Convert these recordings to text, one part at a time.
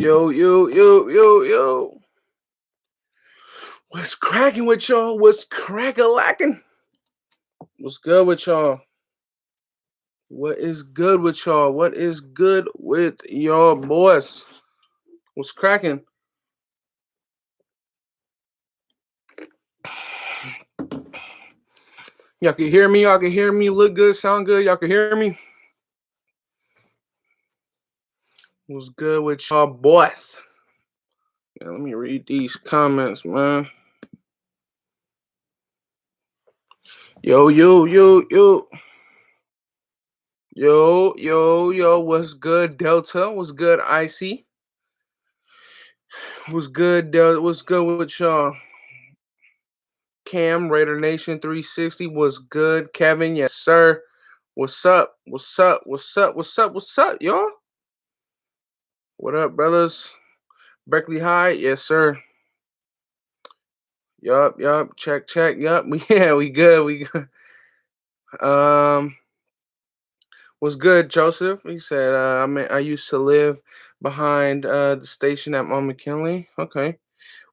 Yo, yo, yo, yo, yo. What's cracking with y'all? What's crack-a-lacking? What's good with y'all? What is good with y'all? What is good with y'all, boys? What's cracking? Y'all can hear me? Y'all can hear me? Look good, sound good? Y'all can hear me? What's good with y'all, boys? Yeah, let me read these comments, man. Yo, yo, yo, yo. Yo, yo, yo, what's good, Delta? What's good, Icy? What's good, Delta? What's good with y'all? Cam, Raider Nation 360 was good. Kevin, yes, sir. What's up? What's up? What's up? What's up? What's up, y'all? What up, brothers? Berkeley High, yes, sir. Yup. Check, check. Yup. We good. We good. Um, what's good, Joseph? He said, I used to live behind the station at Mount McKinley. Okay.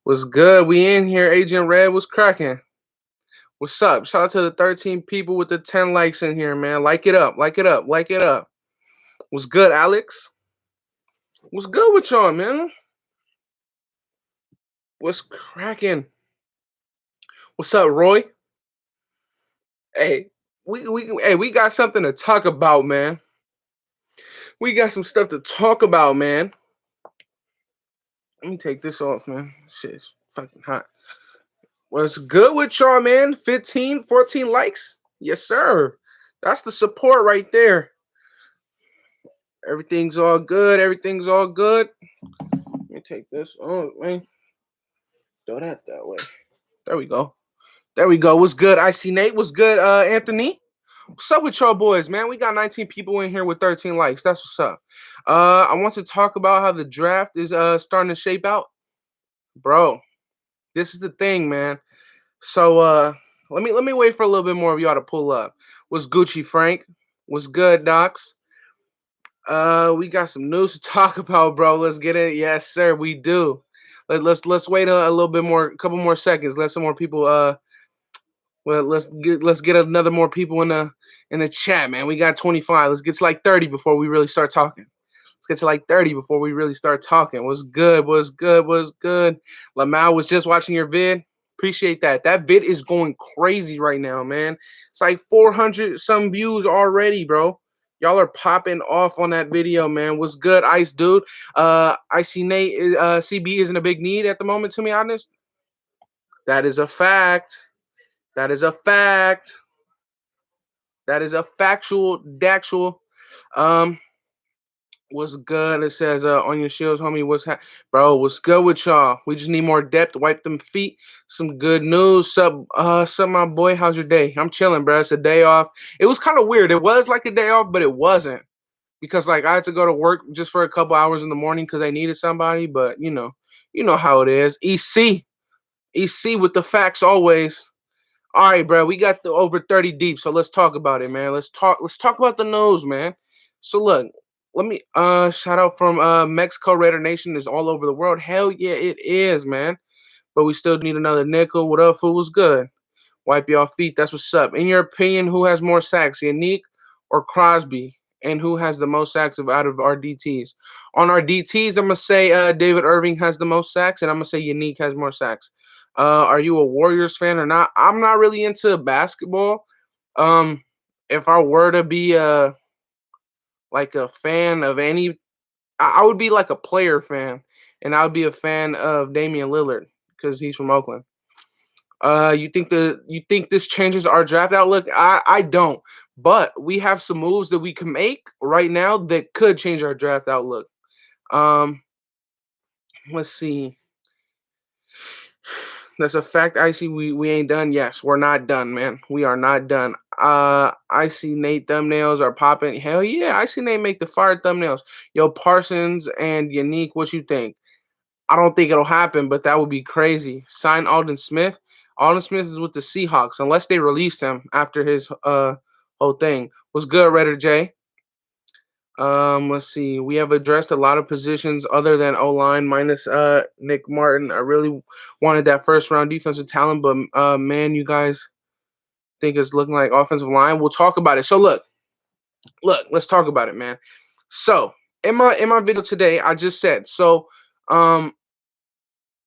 What's good? We in here. Agent Red, what's cracking? What's up? Shout out to the 13 people with the 10 likes in here, man. Like it up, like it up, like it up. What's good, Alex? What's good with y'all, man? What's cracking? What's up, Roy? Hey, we got something to talk about, man. We got some stuff to talk about, man. Let me take this off, man. Shit's fucking hot. What's good with y'all, man? 15, 14 likes? Yes, sir. That's the support right there. Everything's all good. Everything's all good. Let me take this off, man. Throw that way. There we go. There we go. What's good? I see Nate. What's good, Anthony? What's up with y'all boys, man? We got 19 people in here with 13 likes. That's what's up. I want to talk about how the draft is starting to shape out. Bro, this is the thing, man. So let me wait for a little bit more of y'all to pull up. What's Gucci Frank? What's good, Docs? We got some news to talk about, bro. Let's get it. Yes, sir, we do. Let's wait a little bit more, a couple more seconds. Let some more people well, let's get another more people in the chat, man. We got 25. Let's get to like 30 before we really start talking. Let's get to like 30 before we really start talking. What's good? What's good? What's good? Lamau was just watching your vid. Appreciate that. That vid is going crazy right now, man. It's like 400 some views already, bro. Y'all are popping off on that video, man. What's good, Ice Dude? I see Nate. CB isn't a big need at the moment, to be honest. That is a fact. That is a fact. That is a factual, dactual. Um, what's good? It says on your shields, homie. Bro? What's good with y'all? We just need more depth. Wipe them feet. Some good news. Sup, my boy. How's your day? I'm chilling, bro. It's a day off. It was kind of weird. It was like a day off, but it wasn't because like I had to go to work just for a couple hours in the morning because I needed somebody. But you know how it is. EC with the facts always. All right, bro. We got the over 30 deep, so let's talk about it, man. Let's talk about the news, man. So look, let me shout out from Mexico. Raider Nation is all over the world. Hell yeah, it is, man. But we still need another nickel. What up, fool? Was good. Wipe y'all feet. That's what's up. In your opinion, who has more sacks, Unique or Crosby? And who has the most sacks out of our DTs? On our DTs, I'm gonna say David Irving has the most sacks, and I'm gonna say Unique has more sacks. Are you a Warriors fan or not? I'm not really into basketball. Um, if I were to be like a fan of any, I would be like a player fan, and I would be a fan of Damian Lillard because he's from Oakland. You think this changes our draft outlook? I don't. But we have some moves that we can make right now that could change our draft outlook. Um, let's see. That's a fact. I see we ain't done. Yes, we're not done, man. We are not done. I see Nate thumbnails are popping. Hell yeah, I see Nate make the fire thumbnails. Yo, Parsons and Unique, what you think? I don't think it'll happen, but that would be crazy. Sign Alden Smith. Alden Smith is with the Seahawks, unless they released him after his whole thing. Was good, Redder J. Let's see. We have addressed a lot of positions other than O line minus Nick Martin. I really wanted that first round defensive talent, but man, you guys think it's looking like offensive line. We'll talk about it. So look, let's talk about it, man. So in my video today, I just said so. Um,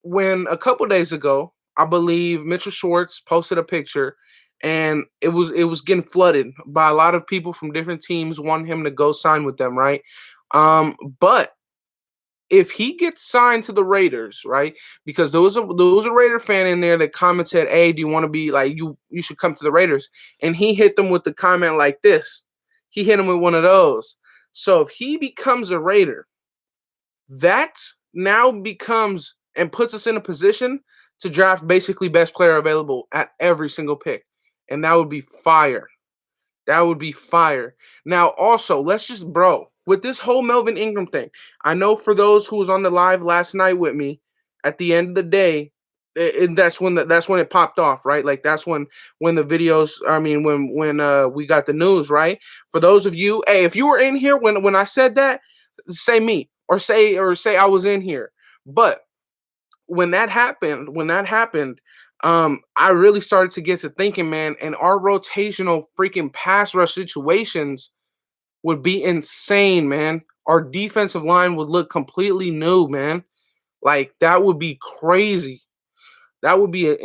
when a couple days ago, I believe Mitchell Schwartz posted a picture, and it was getting flooded by a lot of people from different teams wanting him to go sign with them, right? But if he gets signed to the Raiders, right? Because there was a Raider fan in there that commented, "Hey, do you want to be like you should come to the Raiders?" And he hit them with the comment like this. He hit him with one of those. So if he becomes a Raider, that now becomes and puts us in a position to draft basically best player available at every single pick. And that would be fire. That would be fire. Now, also, let's just, bro, with this whole Melvin Ingram thing, I know for those who was on the live last night with me, at the end of the day, that's when it popped off, right? Like that's when the videos, I mean, when we got the news, right? For those of you, hey, if you were in here when I said that, say me or say I was in here. But when that happened, I really started to get to thinking, man, and our rotational freaking pass rush situations would be insane, man. Our defensive line would look completely new, man. Like that would be crazy. That would be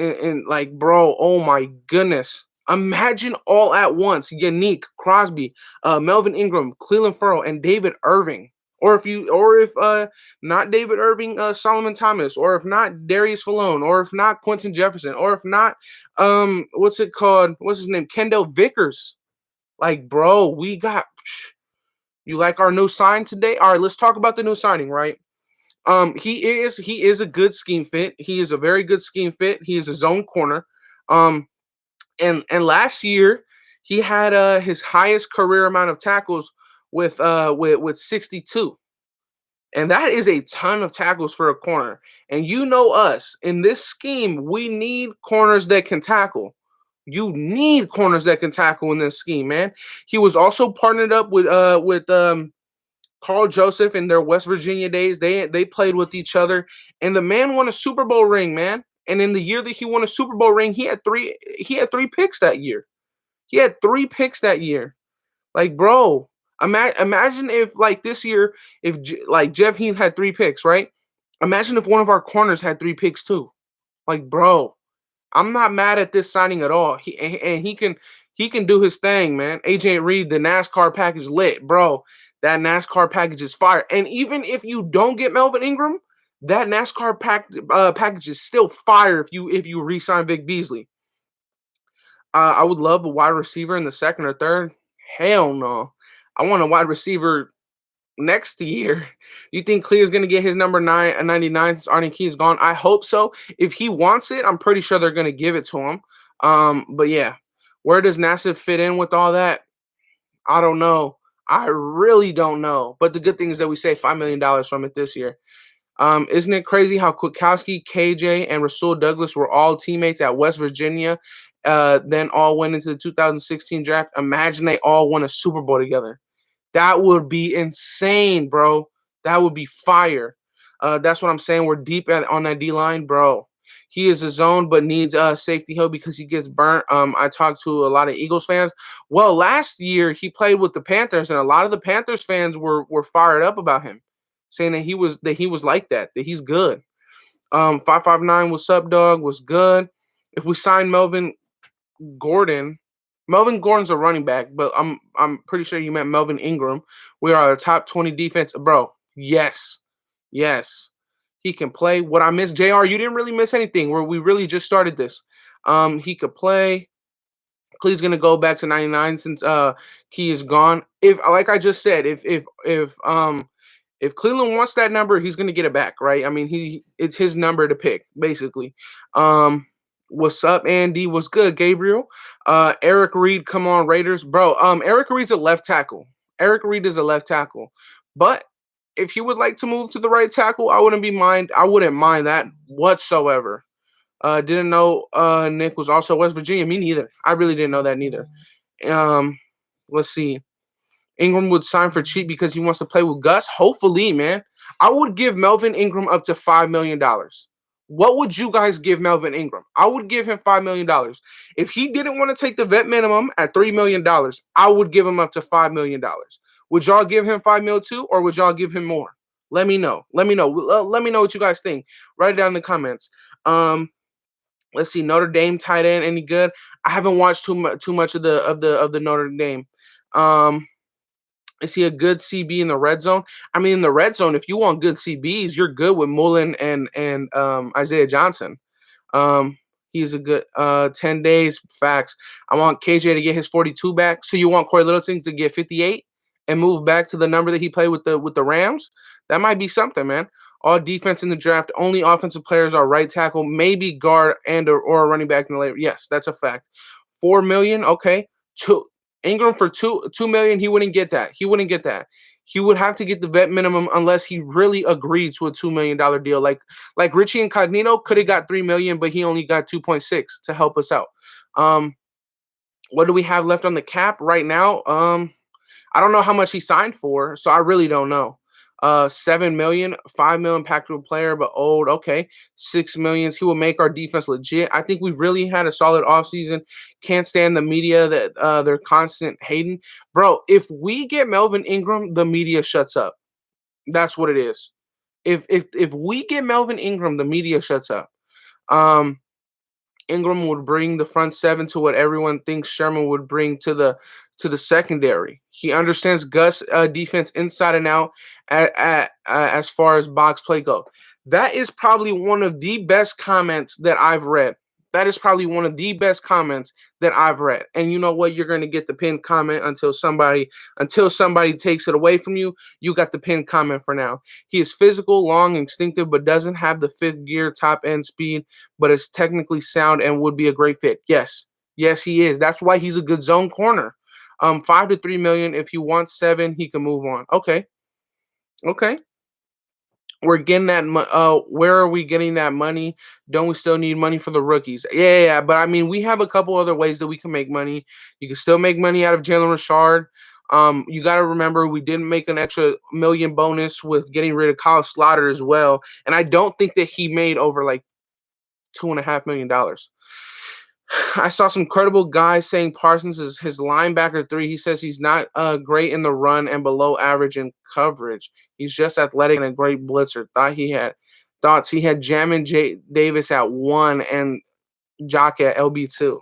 like, bro, oh my goodness. Imagine all at once, Yannick, Crosby, Melvin Ingram, Cleveland Furrow, and David Irving. Or if not David Irving, Solomon Thomas, or if not Darius Falone, or if not Quentin Jefferson, or if not what's it called? What's his name? Kendall Vickers. Like, bro, we got you like our new sign today? All right, let's talk about the new signing, right? He is a good scheme fit. He is a very good scheme fit. He is a zone corner. Um, and last year he had his highest career amount of tackles with 62. And that is a ton of tackles for a corner. And you know us, in this scheme, we need corners that can tackle. You need corners that can tackle in this scheme, man. He was also partnered up with Carl Joseph in their West Virginia days. They played with each other, and the man won a Super Bowl ring, man. And in the year that he won a Super Bowl ring, he had three picks that year. He had three picks that year. Like, bro, imagine if like this year, if like Jeff Heath had three picks, right? Imagine if one of our corners had three picks too. Like, bro, I'm not mad at this signing at all. He can do his thing, man. AJ Reed, the NASCAR package lit, bro. That NASCAR package is fire. And even if you don't get Melvin Ingram, that package is still fire if you re-sign Vic Beasley. I would love a wide receiver in the second or third. Hell no. I want a wide receiver next year. You think Cleve's gonna get his number 99 since Arden Key is gone? I hope so. If he wants it, I'm pretty sure they're gonna give it to him. But yeah, where does Nassib fit in with all that? I don't know. I really don't know. But the good thing is that we saved $5 million from it this year. Isn't it crazy how Kwiatkowski, KJ, and Rasul Douglas were all teammates at West Virginia, then all went into the 2016 draft? Imagine they all won a Super Bowl together. That would be insane, bro. That would be fire. That's what I'm saying. We're deep on that D line, bro. He is a zone, but needs safety help because he gets burnt. I talked to a lot of Eagles fans. Well, last year he played with the Panthers, and a lot of the Panthers fans were fired up about him, saying that he was like that he's good. 559, what's up, dog? Was good. If we sign Gordon, Melvin Gordon's a running back, but I'm pretty sure you meant Melvin Ingram. We are a top 20 defense, bro. Yes, yes, he can play. What I missed, Jr. You didn't really miss anything. Where we really just started this. He could play. Clee's gonna go back to 99 since Key is gone. If like I just said, if Cleveland wants that number, he's gonna get it back, right? I mean, it's his number to pick, basically. Um, what's up, Andy? What's good, Gabriel? Eric Reed, come on, Raiders, bro. Eric Reed's a left tackle. Eric Reed is a left tackle, but if he would like to move to the right tackle, I wouldn't mind that whatsoever. Didn't know Nick was also West Virginia. Me neither. I really didn't know that neither. Um, let's see. Ingram would sign for cheap because he wants to play with Gus? Hopefully, man. I would give Melvin Ingram up to $5 million. What would you guys give Melvin Ingram? I would give him $5 million. If he didn't want to take the vet minimum at $3 million, I would give him up to $5 million. Would y'all give him 5 mil too, or would y'all give him more? Let me know. Let me know. Let me know what you guys think. Write it down in the comments. Let's see, Notre Dame tight end, any good? I haven't watched too much of the Notre Dame. Is he a good CB in the red zone? I mean, in the red zone, if you want good CBs, you're good with Mullen and Isaiah Johnson. He's a good 10 days. Facts. I want KJ to get his 42 back. So you want Corey Littleton to get 58 and move back to the number that he played with the Rams? That might be something, man. All defense in the draft. Only offensive players are right tackle, maybe guard and or a running back in the late. Yes, that's a fact. 4 million. Okay. Ingram for 2 million. He wouldn't get that. He wouldn't get that. He would have to get the vet minimum unless he really agreed to a $2 million deal. Like Richie Incognito could have got 3 million, but he only got 2.6 to help us out. What do we have left on the cap right now? I don't know how much he signed for, so I really don't know. 7 million, 5 million impactful player, but old. Okay, 6 millions. He will make our defense legit. I think we've really had a solid offseason. Can't stand the media that they're constant hating. Bro, if we get Melvin Ingram, the media shuts up. That's what it is. If we get Melvin Ingram, the media shuts up. Ingram would bring the front seven to what everyone thinks Sherman would bring to the secondary. He understands Gus defense inside and out as far as box play go. That is probably one of the best comments that I've read. That is probably one of the best comments that I've read. And you know what? You're going to get the pinned comment until somebody takes it away from you. You got the pinned comment for now. He is physical, long, instinctive, but doesn't have the fifth gear top end speed, but is technically sound and would be a great fit. Yes. Yes, he is. That's why he's a good zone corner. 5 to 3 million. If he wants 7, he can move on. Okay. Okay. We're getting that. Where are we getting that money? Don't we still need money for the rookies? Yeah. But I mean, we have a couple other ways that we can make money. You can still make money out of Jalen Richard. You got to remember we didn't make an extra million bonus with getting rid of Kyle Slaughter as well, and I don't think that he made over like $2.5 million. I saw some credible guys saying Parsons is his linebacker 3. He says he's not great in the run and below average in coverage. He's just athletic and a great blitzer. Thoughts he had Jamin Davis at 1 and Jock at LB2.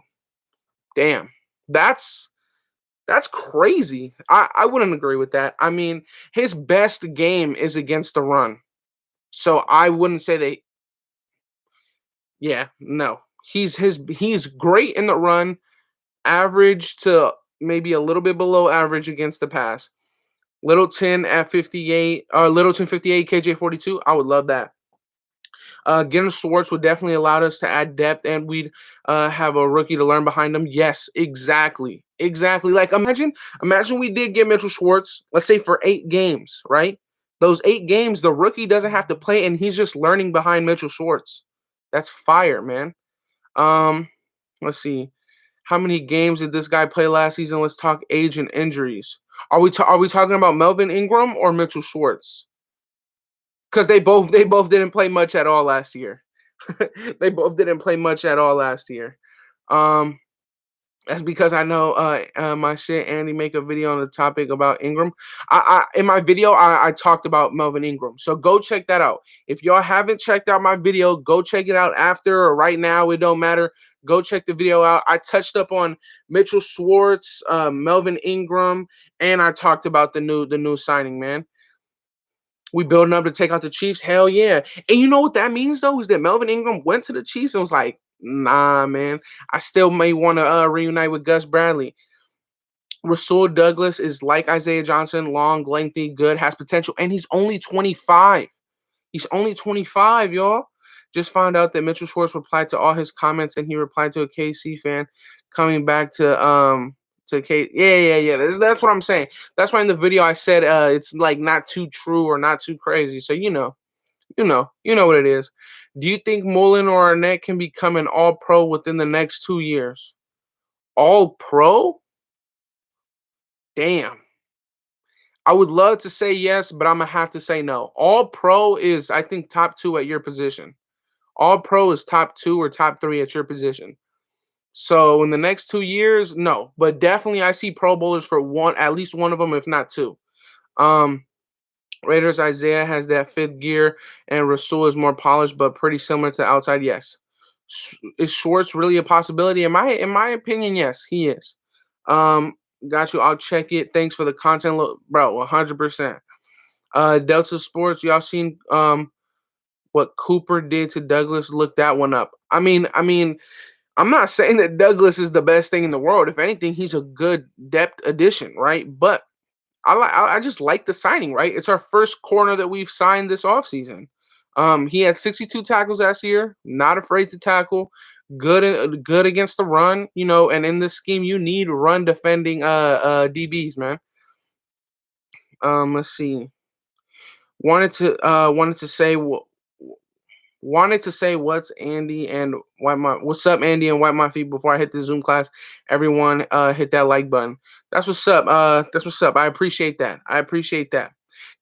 Damn, that's crazy. I wouldn't agree with that. I mean, his best game is against the run, so I wouldn't say that. Yeah, no. He's great in the run, average to maybe a little bit below average against the pass. Littleton at 58, Littleton 58, KJ 42. I would love that. Getting Schwartz would definitely allow us to add depth, and we'd have a rookie to learn behind them. Yes, exactly, exactly. Like imagine we did get Mitchell Schwartz, let's say for 8 games, right? Those 8 games, the rookie doesn't have to play, and he's just learning behind Mitchell Schwartz. That's fire, man. Let's see. How many games did this guy play last season? Let's talk age and injuries. Are we talking about Melvin Ingram or Mitchell Schwartz? Because they both didn't play much at all last year. They both didn't play much at all last year. Um, that's because I know my shit Andy make a video on the topic about Ingram. In my video I talked about Melvin Ingram. So go check that out. If y'all haven't checked out my video, go check it out after or right now. It don't matter. Go check the video out. I touched up on Mitchell Schwartz, Melvin Ingram, and I talked about the new signing, man. We building up to take out the Chiefs. Hell yeah. And you know what that means though is that Melvin Ingram went to the Chiefs and was like, nah, man, I still may want to reunite with Gus Bradley. Rasul Douglas is like Isaiah Johnson, long, lengthy, good, has potential, and he's only 25. He's only 25, y'all. Just found out that Mitchell Schwartz replied to all his comments, and he replied to a KC fan coming back to K. Yeah. That's what I'm saying. That's why in the video I said it's like not too true or not too crazy. So you know what it is. Do you think Mullen or Arnett can become an all-pro within the next 2 years? All-pro? Damn. I would love to say yes, but I'm gonna have to say no. All pro is, I think, top two at your position. All pro is top two or top three at your position. So in the next 2 years, no, but definitely I see Pro Bowlers for one, at least one of them, if not two. Um, Raiders Isaiah has that fifth gear, and Rasul is more polished, but pretty similar to outside. Yes, is Schwartz really a possibility? In my opinion, yes, he is. Um, got you. I'll check it. Thanks for the content, bro. 100%. Delta Sports, y'all seen what Cooper did to Douglas? Look that one up. I mean, I'm not saying that Douglas is the best thing in the world. If anything, he's a good depth addition, right? But I just like the signing, right? It's our first corner that we've signed this offseason. He had 62 tackles last year, not afraid to tackle, good against the run, and in this scheme you need run defending DBs, man. Let's see. Wanted to say what's Andy and what's up, Andy and White My Feet. Before I hit the Zoom class, everyone hit that like button. That's what's up. That's what's up. I appreciate that.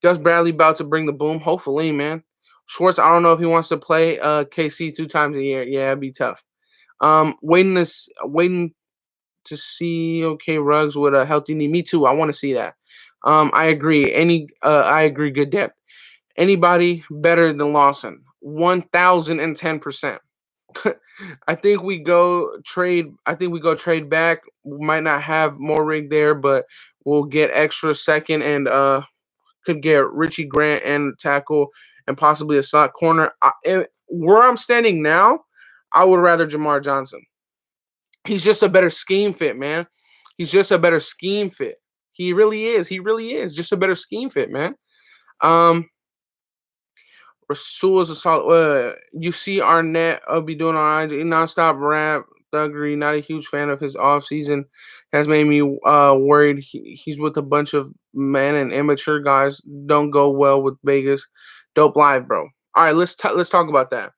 Gus Bradley about to bring the boom. Hopefully, man. Schwartz, I don't know if he wants to play KC 2 times a year. Yeah, it'd be tough. Waiting to see okay Ruggs with a healthy knee. Me too. I want to see that. I agree. I agree. Good depth. Anybody better than Lawson? 1010%. I think we go trade back. We might not have more rig there, but we'll get extra second and could get Richie Grant and tackle and possibly a slot corner. Where I'm standing now, I would rather Jamar Johnson. He's just a better scheme fit, man. He's just a better scheme fit. He really is. He really is just a better scheme fit, man. Um, Rasul is a solid. You see Arnett be doing on IG nonstop rap thuggery. Not a huge fan of his off season. Has made me worried. He's with a bunch of men and immature guys. Don't go well with Vegas. Dope live, bro. All right, let's talk about that.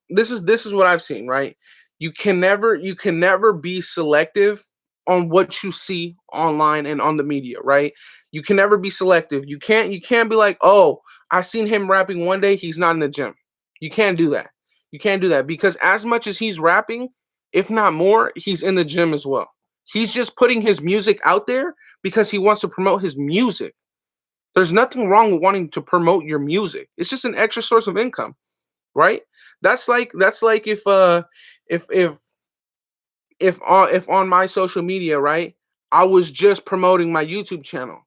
This is what I've seen. Right, you can never be selective on what you see online and on the media. Right, you can never be selective. You can't be like, oh, I seen him rapping one day. He's not in the gym. You can't do that. You can't do that because as much as he's rapping, if not more, he's in the gym as well. He's just putting his music out there because he wants to promote his music. There's nothing wrong with wanting to promote your music. It's just an extra source of income, right? That's like if on my social media, right, I was just promoting my YouTube channel.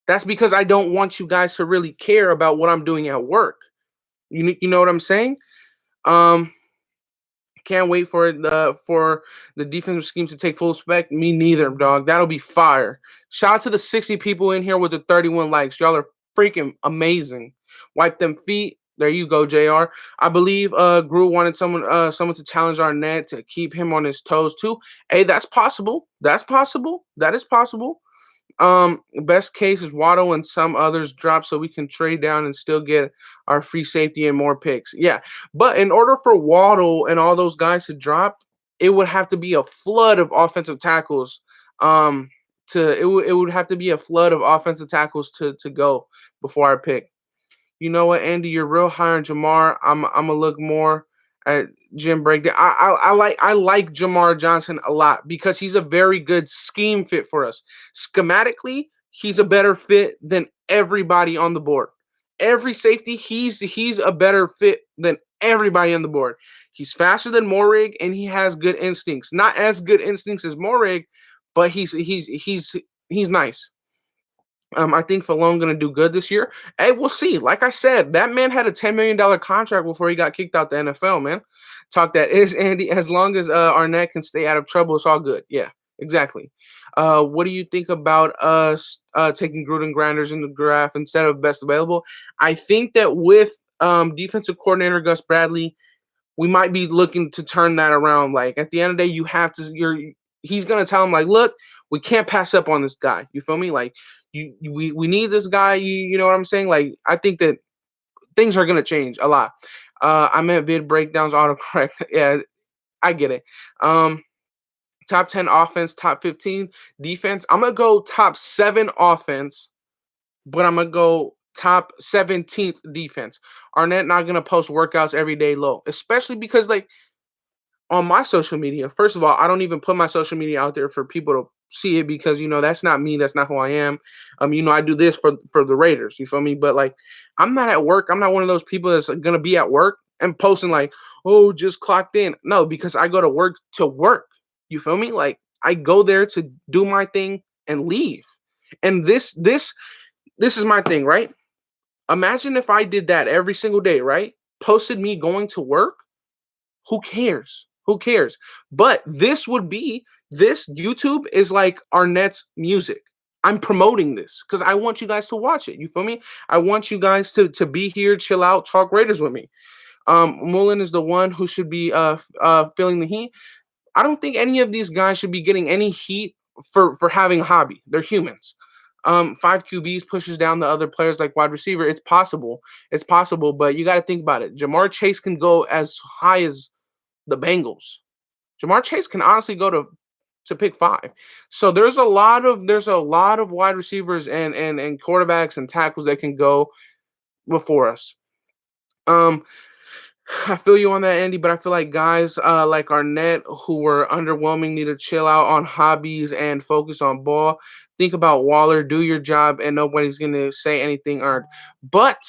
That's because I don't want you guys to really care about what I'm doing at work. You know what I'm saying? Um, can't wait for the defensive scheme to take full spec. Me neither, dog. That'll be fire. Shout out to the 60 people in here with the 31 likes. Y'all are freaking amazing. Wipe them feet. There you go, JR. I believe Gru wanted someone to challenge Arnett to keep him on his toes too. Hey, that's possible. That's possible. That is possible. Best case is Waddle and some others drop so we can trade down and still get our free safety and more picks. Yeah, but in order for Waddle and all those guys to drop, it would have to be a flood of offensive tackles. It would have to be a flood of offensive tackles to go before I pick. You know what, Andy? You're real high on Jamar. I'm gonna look more at Jim Breakdown. I like Jamar Johnson a lot because he's a very good scheme fit for us. Schematically, he's a better fit than everybody on the board. Every safety, he's a better fit than everybody on the board. He's faster than Morig and he has good instincts. Not as good instincts as Morig, but he's nice. I think Falone gonna do good this year. Hey, we'll see. Like I said, that man had a $10 million contract before he got kicked out the NFL. Man, talk that is Andy. As long as Arnett can stay out of trouble, it's all good. Yeah, exactly. What do you think about us taking Gruden Grinders in the draft instead of best available? I think that with defensive coordinator Gus Bradley, we might be looking to turn that around. Like at the end of the day, you have to. He's gonna tell him like, look, we can't pass up on this guy. You feel me? Like we need this guy. You know what I'm saying? Like I think that things are gonna change a lot. I meant vid breakdowns autocorrect. Yeah, I get it. Top 10 offense, top 15 defense. I'm gonna go top 7 offense, but I'm gonna go top 17th defense. Arnett not gonna post workouts every day low, especially because like on my social media, first of all, I don't even put my social media out there for people to see it because that's not me, that's not who I am. I do this for the Raiders, you feel me? But like I'm not at work. I'm not one of those people that's gonna be at work and posting like, oh, just clocked in. No, because I go to work to work. You feel me? Like I go there to do my thing and leave. And this is my thing, right? Imagine if I did that every single day, right? Posted me going to work. Who cares? Who cares? But this YouTube is like Arnett's music. I'm promoting this because I want you guys to watch it. You feel me? I want you guys to be here, chill out, talk Raiders with me. Mullen is the one who should be feeling the heat. I don't think any of these guys should be getting any heat for having a hobby. They're humans. Five QBs pushes down the other players like wide receiver. It's possible. It's possible, but you got to think about it. Jamar Chase can go as high as the Bengals. Jamar Chase can honestly go to pick 5. So there's a lot of wide receivers and quarterbacks and tackles that can go before us. Um, I feel you on that, Andy, but I feel like guys like Arnett who were underwhelming need to chill out on hobbies and focus on ball. Think about Waller, do your job, and nobody's gonna say anything earned. But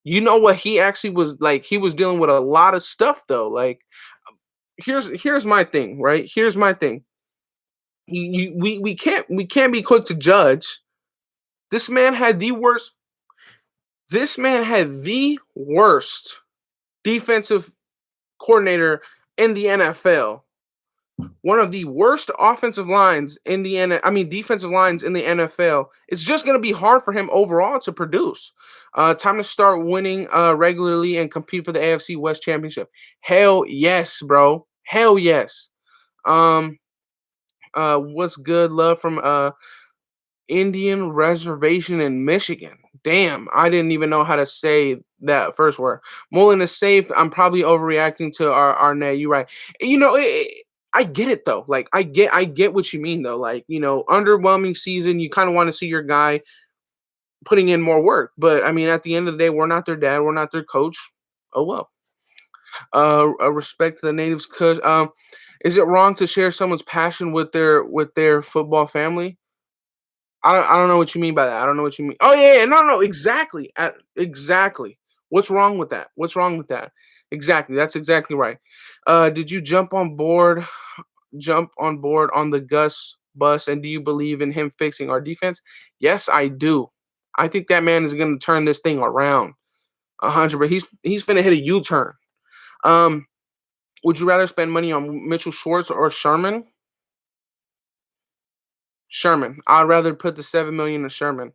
you know what he actually was like? He was dealing with a lot of stuff though. Like here's my thing, right? Here's my thing. We can't be quick to judge. This man had the worst. This man had the worst defensive coordinator in the NFL. One of the worst offensive lines in the defensive lines in the NFL. It's just going to be hard for him overall to produce. Time to start winning regularly and compete for the AFC West Championship. Hell yes, bro. Hell yes. Um, what's good? Love from Indian Reservation in Michigan. Damn, I didn't even know how to say that first word. Mullen is safe. I'm probably overreacting to our Arnett. You right. I get it though. Like I get what you mean though. Like underwhelming season. You kind of want to see your guy putting in more work. But I mean, at the end of the day, we're not their dad. We're not their coach. Oh well. Respect to the natives. Cause is it wrong to share someone's passion with their football family? I don't know what you mean by that. I don't know what you mean. Oh yeah, yeah, no, exactly. Exactly. What's wrong with that? What's wrong with that? Exactly. That's exactly right. Did you jump on board on the Gus bus and do you believe in him fixing our defense? Yes, I do. I think that man is gonna turn this thing around. 100, but he's gonna hit a U-turn. Um, would you rather spend money on Mitchell Schwartz or Sherman? Sherman. I'd rather put the 7 million in Sherman.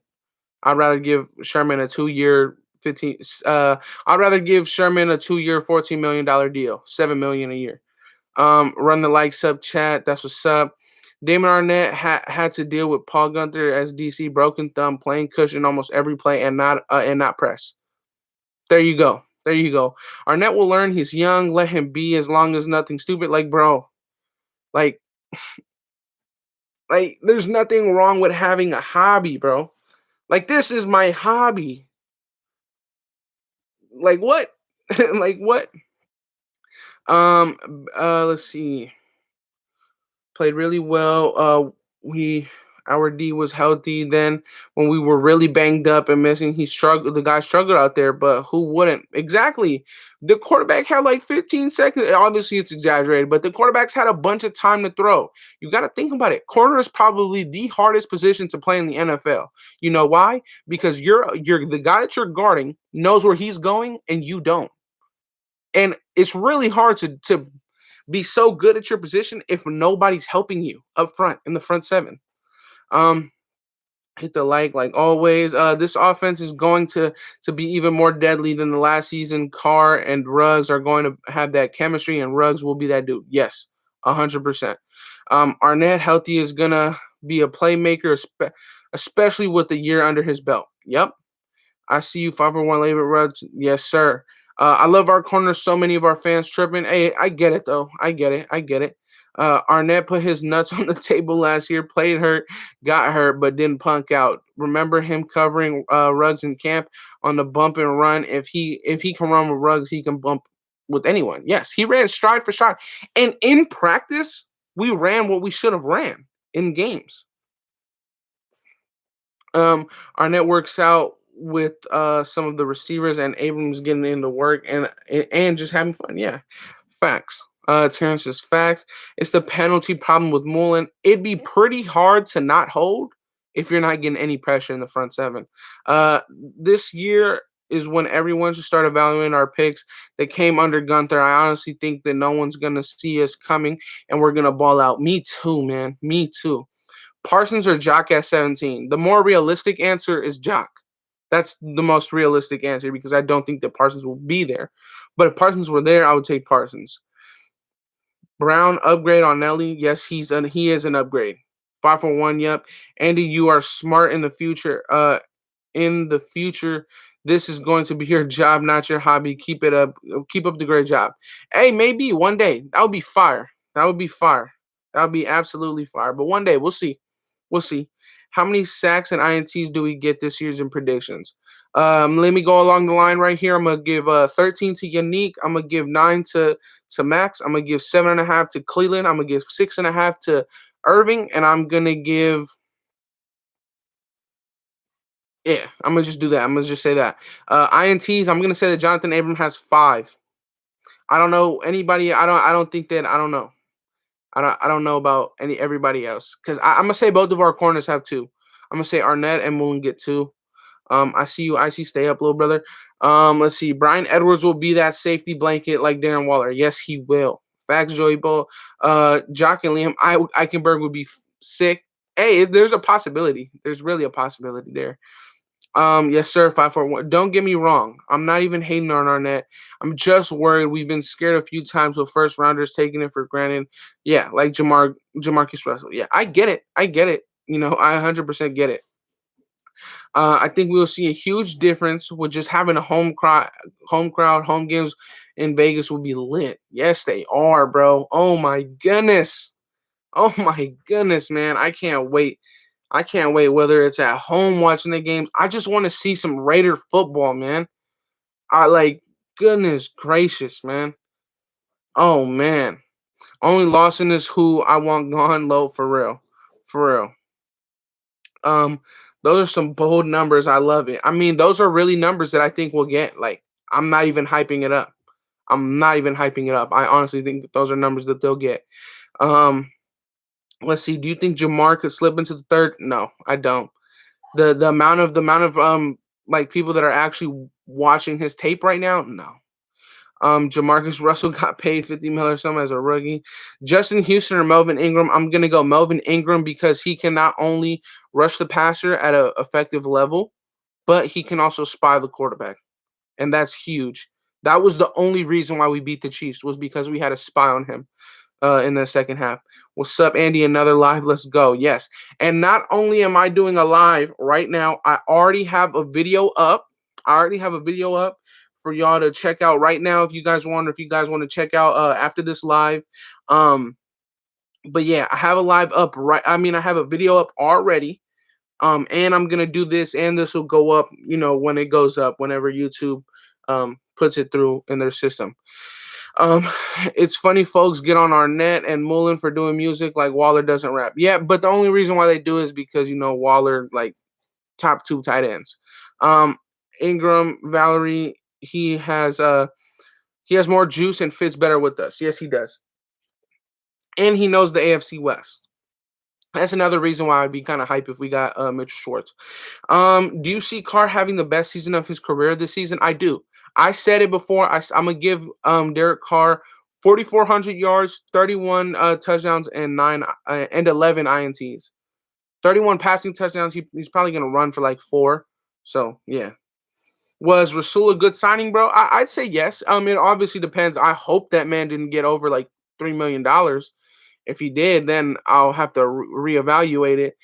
I'd rather give Sherman a 2 year 15 I'd rather give Sherman a 2 year $14 million deal, 7 million a year. Run the like sub chat. That's what's up. Damon Arnett had to deal with Paul Gunther as DC broken thumb, playing cushion almost every play and not press. There you go. There you go. Arnett will learn. He's young. Let him be as long as nothing stupid. Like bro, like there's nothing wrong with having a hobby, bro. Like this is my hobby. Like what? Like what? Let's see. Played really well. We our D was healthy then when we were really banged up and missing. The guy struggled out there, but who wouldn't? Exactly. The quarterback had like 15 seconds. Obviously, it's exaggerated, but the quarterbacks had a bunch of time to throw. You got to think about it. Corner is probably the hardest position to play in the NFL. You know why? Because you're the guy that you're guarding knows where he's going and you don't. And it's really hard to be so good at your position if nobody's helping you up front in the front seven. Um, hit the like always. This offense is going to be even more deadly than the last season. Carr and Ruggs are going to have that chemistry, and Ruggs will be that dude. Yes, 100%. Arnett healthy is gonna be a playmaker, especially with the year under his belt. Yep, I see you 501 labor Ruggs. Yes, sir. I love our corners. So many of our fans tripping. Hey, I get it though. I get it. Arnett put his nuts on the table last year, played hurt, got hurt, but didn't punk out. Remember him covering Ruggs in camp on the bump and run. If he can run with Ruggs, he can bump with anyone. Yes, he ran stride for stride. And in practice, we ran what we should have ran in games. Arnett works out with some of the receivers and Abrams getting into work and just having fun. Yeah, facts. Terrence says facts. It's the penalty problem with Mullen. It'd be pretty hard to not hold if you're not getting any pressure in the front seven. This year is when everyone should start evaluating our picks that came under Gunther. I honestly think that no one's gonna see us coming and we're gonna ball out. Me too, man. Me too. Parsons or Jock at 17? The more realistic answer is Jock. That's the most realistic answer because I don't think that Parsons will be there. But if Parsons were there, I would take Parsons. Brown upgrade on Nelly. Yes, he is an upgrade. 5 for 1. Yep. Andy, you are smart in the future. In the future, this is going to be your job, not your hobby. Keep it up. Keep up the great job. Hey, maybe one day that would be fire. That would be fire. That would be absolutely fire. But one day we'll see. We'll see. How many sacks and INTs do we get this year's in predictions? Let me go along the line right here. I'm gonna give 13 to Yannick. I'm gonna give 9 to Max. I'm gonna give 7.5 to Cleveland. I'm gonna give 6.5 to Irving, and I'm gonna give I'm gonna just do that. I'm gonna just say that. INTs. I'm gonna say that Jonathan Abram has 5. I don't know anybody. I don't think that. I don't know. I don't know about everybody else because I'm gonna say both of our corners have 2. I'm gonna say Arnett and Moon get 2. I see you. I see. Stay up, little brother. Let's see. Brian Edwards will be that safety blanket like Darren Waller. Yes, he will. Facts, Joey Bull. Jock and Liam Eichenberg would be sick. Hey, there's a possibility. There's really a possibility there. Yes, sir. 5 for 1. Don't get me wrong. I'm not even hating on Arnett. I'm just worried. We've been scared a few times with first rounders taking it for granted. Yeah, like Jamarcus Russell. Yeah, I get it. I get it. I 100% get it. I think we will see a huge difference with just having a home crowd, home games in Vegas will be lit. Yes, they are, bro. Oh my goodness. Oh my goodness, man. I can't wait. I can't wait whether it's at home watching the games. I just want to see some Raider football, man. I like goodness gracious, man. Oh man. Only Lawson is who I want gone low for real. For real. Um, those are some bold numbers. I love it. I mean, those are really numbers that I think we'll get. Like, I'm not even hyping it up. I'm not even hyping it up. I honestly think that those are numbers that they'll get. Um, let's see. Do you think Jamar could slip into the third? No, I don't. The amount of like people that are actually watching his tape right now, no. Jamarcus Russell got paid 50 mil or something as a rookie. Justin Houston or Melvin Ingram. I'm gonna go Melvin Ingram because he can not only rush the passer at an effective level, but he can also spy the quarterback, and that's huge. That was the only reason why we beat the Chiefs was because we had a spy on him in the second half. What's up, Andy? Another live. Let's go. Yes, and not only am I doing a live right now, I already have a video up. For y'all to check out right now if you guys want, or if you guys want to check out after this live. But yeah, I have a live up right. I mean, I have a video up already. And I'm gonna do this, and this will go up, when it goes up, whenever YouTube puts it through in their system. Um, it's funny folks get on Arnett and Mullen for doing music like Waller doesn't rap. Yeah, but the only reason why they do is because Waller like top 2 tight ends. Ingram, Valerie, he has more juice and fits better with us. Yes, he does. And he knows the AFC West. That's another reason why I'd be kind of hype if we got Mitchell Schwartz. Do you see Carr having the best season of his career this season? I do. I said it before. I'm gonna give Derek Carr 4,400 yards, 31 touchdowns, and 11 ints. 31 passing touchdowns. He's probably gonna run for like 4. So yeah. Was Rasul a good signing, bro? I'd say yes. It obviously depends. I hope that man didn't get over like $3 million. If he did, then I'll have to reevaluate it.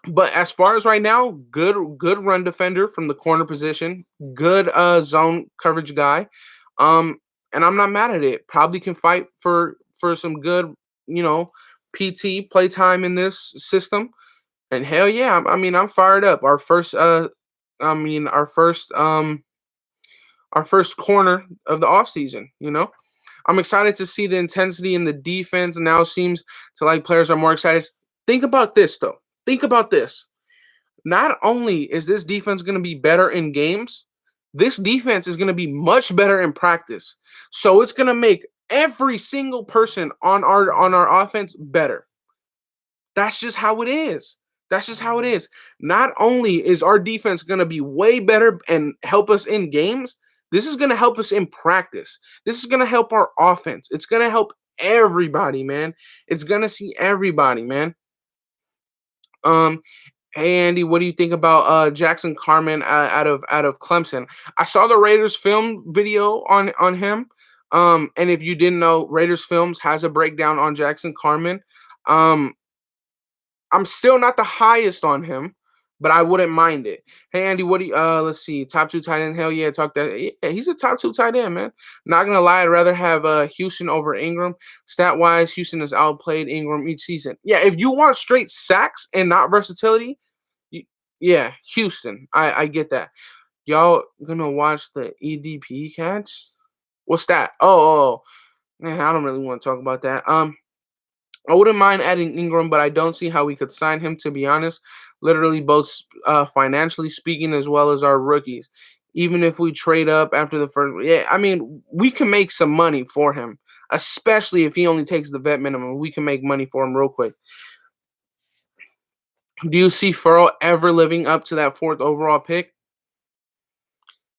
But as far as right now, good run defender from the corner position, good zone coverage guy. And I'm not mad at it. Probably can fight for for some good, you know, PT playtime in this system. And hell yeah, I mean, I'm fired up. I mean, our first corner of the offseason, you know? I'm excited to see the intensity in the defense. Now seems to like players are more excited. Think about this though. Think about this. Not only is this defense going to be better in games, this defense is going to be much better in practice. So it's going to make every single person on our offense better. That's just how it is. That's just how it is. Not only is our defense going to be way better and help us in games, this is going to help us in practice. This is going to help our offense. It's going to help everybody, man. It's going to see everybody, man. Um, Hey Andy, what do you think about Jackson Carman out of Clemson? I saw the Raiders film video on him. And if you didn't know, Raiders Films has a breakdown on Jackson Carman. Um, I'm still not the highest on him, but I wouldn't mind it. Hey Andy, what do you let's see, top two tight end? Hell yeah, talk that. Yeah, he's a top two tight end, man. Not gonna lie, I'd rather have Houston over Ingram. Stat wise, Houston has outplayed Ingram each season. Yeah, if you want straight sacks and not versatility, yeah, Houston. I get that. Y'all gonna watch the EDP catch? What's that? Oh, man, I don't really want to talk about that. I wouldn't mind adding Ingram, but I don't see how we could sign him, to be honest. Literally, both financially speaking, as well as our rookies. Even if we trade up after the first, yeah, I mean, we can make some money for him, especially if he only takes the vet minimum. We can make money for him real quick. Do you see Furrow ever living up to that fourth overall pick?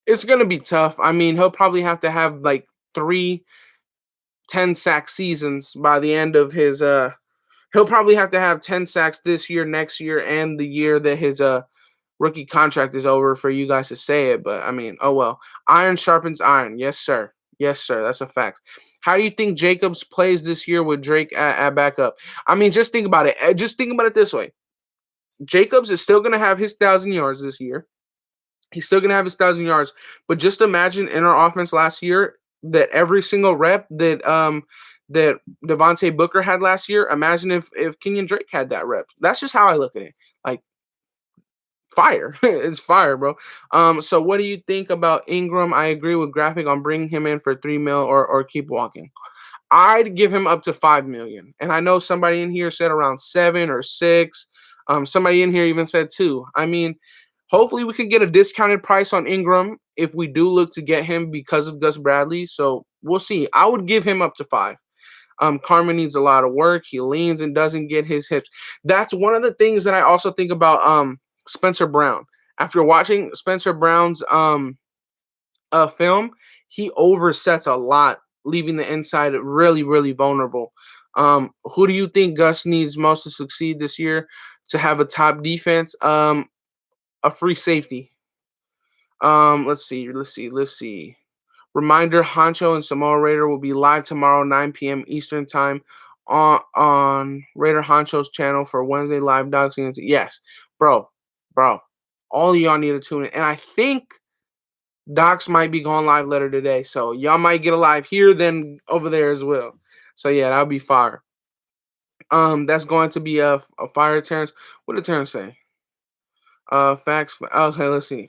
It's gonna be tough. I mean, he'll probably have to have like 3 10-sack seasons by the end of his he'll probably have to have 10 sacks this year, next year, and the year that his rookie contract is over for you guys to say it. But I mean, oh well. Iron sharpens iron. Yes, sir. Yes, sir. That's a fact. How do you think Jacobs plays this year with Drake at backup? I mean, just think about it. Just think about it this way. Jacobs is still gonna have his 1,000 yards this year. He's still gonna have his 1,000 yards. But just imagine in our offense last year that every single rep that Devontae Booker had last year. Imagine if Kenyon Drake had that rep. That's just how I look at it. Like fire. It's fire, bro. So what do you think about Ingram? I agree with Graphic on bringing him in for 3 mil or keep walking. I'd give him up to 5 million. And I know somebody in here said around 7 or 6. Somebody in here even said 2. I mean, hopefully we could get a discounted price on Ingram if we do look to get him because of Gus Bradley. So we'll see. I would give him up to 5. Carmen needs a lot of work. He leans and doesn't get his hips. That's one of the things that I also think about Spencer Brown. After watching Spencer Brown's film, he oversets a lot, leaving the inside really, really vulnerable. Who do you think Gus needs most to succeed this year to have a top defense? A free safety. Let's see. Reminder: Honcho and Samoa Raider will be live tomorrow, 9 p.m. Eastern time, on Raider Honcho's channel for Wednesday live dogs. Yes, bro. All of y'all need to tune in, and I think Docs might be going live later today, so y'all might get a live here, then over there as well. So yeah, that'll be fire. That's going to be a fire, Terrence. What did Terrence say? Facts. Okay, let's see.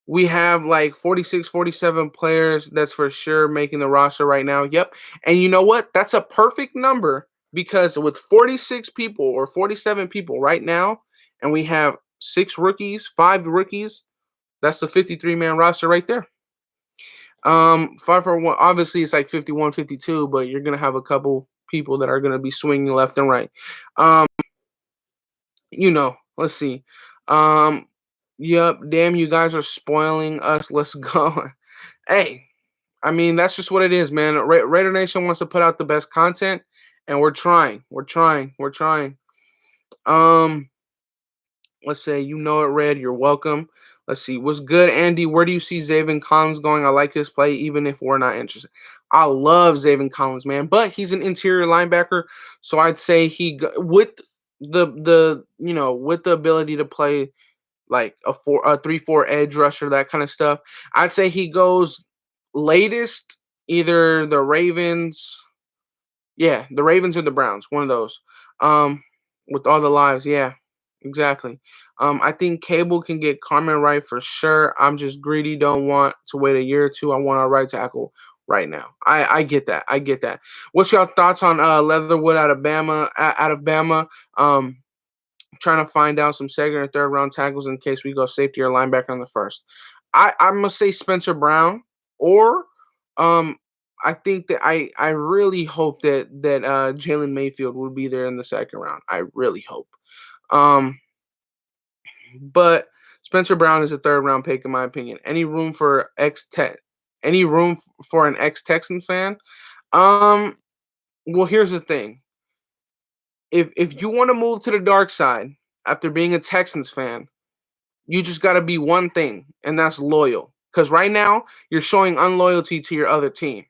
We have like 46, 47 players that's for sure making the roster right now. Yep. And you know what? That's a perfect number because with 46 people or 47 people right now, and we have 6 rookies, 5 rookies, that's the 53-man roster right there. 5 for 1. Obviously, it's like 51, 52, but you're going to have a couple people that are going to be swinging left and right. Let's see. Yep, damn, you guys are spoiling us. Let's go. Hey, I mean, that's just what it is, man. Raider Nation wants to put out the best content, and we're trying. Let's say, you know it, Red. You're welcome. Let's see. What's good, Andy? Where do you see Zaven Collins going? I like his play, even if we're not interested. I love Zaven Collins, man, but he's an interior linebacker, so I'd say with the ability to play like a 3-4 edge rusher, that kind of stuff. I'd say he goes latest either the Ravens. Yeah, the Ravens or the Browns, one of those. Um, with all the lives, yeah, exactly. I think Cable can get Carmen right for sure. I'm just greedy, don't want to wait a year or two. I want our right tackle right now. I get that. I get that. What's your thoughts on Leatherwood out of Bama? Out of Bama, um, trying to find out some second or third round tackles in case we go safety or linebacker in the first. I must say Spencer Brown or um I think that I really hope that Jalen Mayfield will be there in the second round. I really hope. Um but Spencer Brown is a third round pick in my opinion. Any room for an ex Texan fan? Um well here's the thing. If you want to move to the dark side after being a Texans fan, you just got to be one thing, and that's loyal. Because right now, you're showing unloyalty to your other team.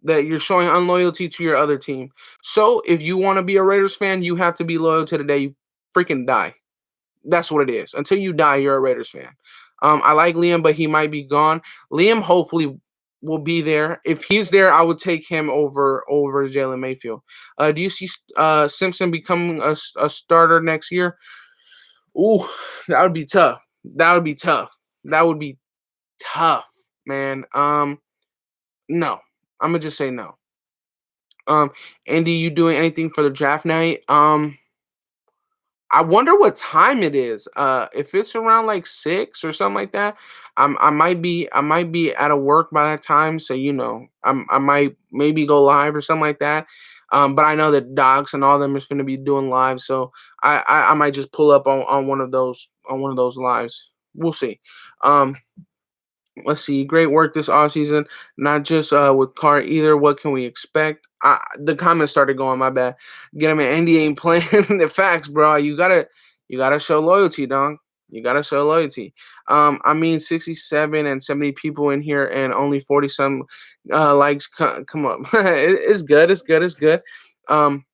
That you're showing unloyalty to your other team. So if you want to be a Raiders fan, you have to be loyal to the day you freaking die. That's what it is. Until you die, you're a Raiders fan. I like Liam, but he might be gone. Liam hopefully will be there. If he's there, I would take him over Jalen Mayfield. Do you see Simpson becoming a starter next year? Ooh, that would be tough. That would be tough. That would be tough, man. No. I'm gonna just say no. Um, Andy, you doing anything for the draft night? I wonder what time it is. If it's around like 6 or something like that, I might be out of work by that time. So I might maybe go live or something like that. But I know that Docs and all them is going to be doing live, so I might just pull up on one of those lives. We'll see. Um, let's see. Great work this offseason. Not just with Carr either. What can we expect? The comments started going. My bad. Get him an Andy ain't playing the facts, bro. You gotta show loyalty, dog. You gotta show loyalty. I mean, 67 and 70 people in here, and only 40 some likes. Come up. It's good. It's good. It's good. Um,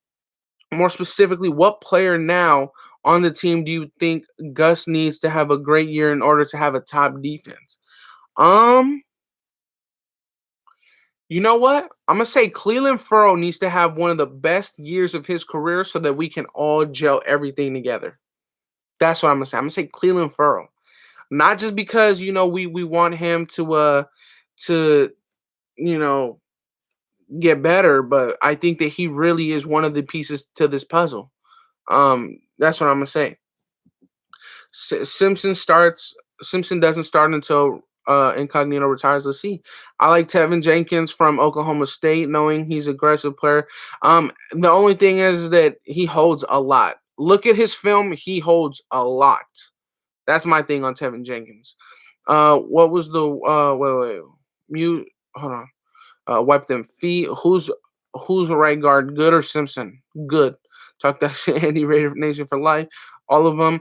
more specifically, what player now on the team do you think Gus needs to have a great year in order to have a top defense? Um, you know what? I'm gonna say Cleveland Furrow needs to have one of the best years of his career so that we can all gel everything together. That's what I'm gonna say. I'm gonna say Cleveland Furrow. Not just because we want him to you know get better, but I think that he really is one of the pieces to this puzzle. That's what I'm gonna say. Simpson starts. Simpson doesn't start until Incognito retires. Let's see. I like Tevin Jenkins from Oklahoma State, knowing he's an aggressive player. The only thing is that he holds a lot. Look at his film; he holds a lot. That's my thing on Tevin Jenkins. What was the wait mute? Hold on. Wipe them feet. Who's the right guard? Good or Simpson? Good. Talk that shit, Andy Raider Nation for life. All of them.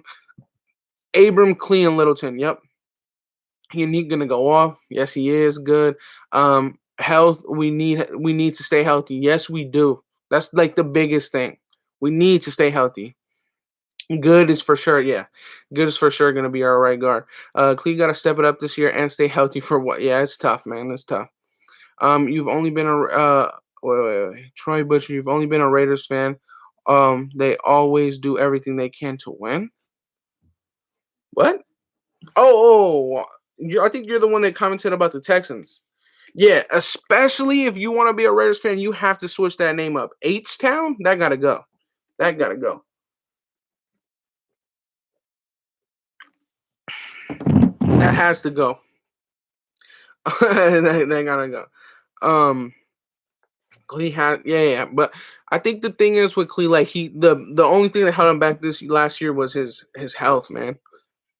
Abram, Clean, Littleton. Yep. He gonna go off. Yes, he is good. Health. We need to stay healthy. Yes, we do. That's like the biggest thing. We need to stay healthy. Good is for sure. Yeah, good is for sure gonna be our right guard. Clee got to step it up this year and stay healthy for what? Yeah, it's tough, man. It's tough. You've only been a wait. Troy Butcher. You've only been a Raiders fan. They always do everything they can to win. What? I think you're the one that commented about the Texans. Yeah, especially if you want to be a Raiders fan, you have to switch that name up. H Town, that gotta go. That gotta go. That has to go. that gotta go. Um, Clee had but I think the thing is with Clee, like the only thing that held him back this last year was his health, man.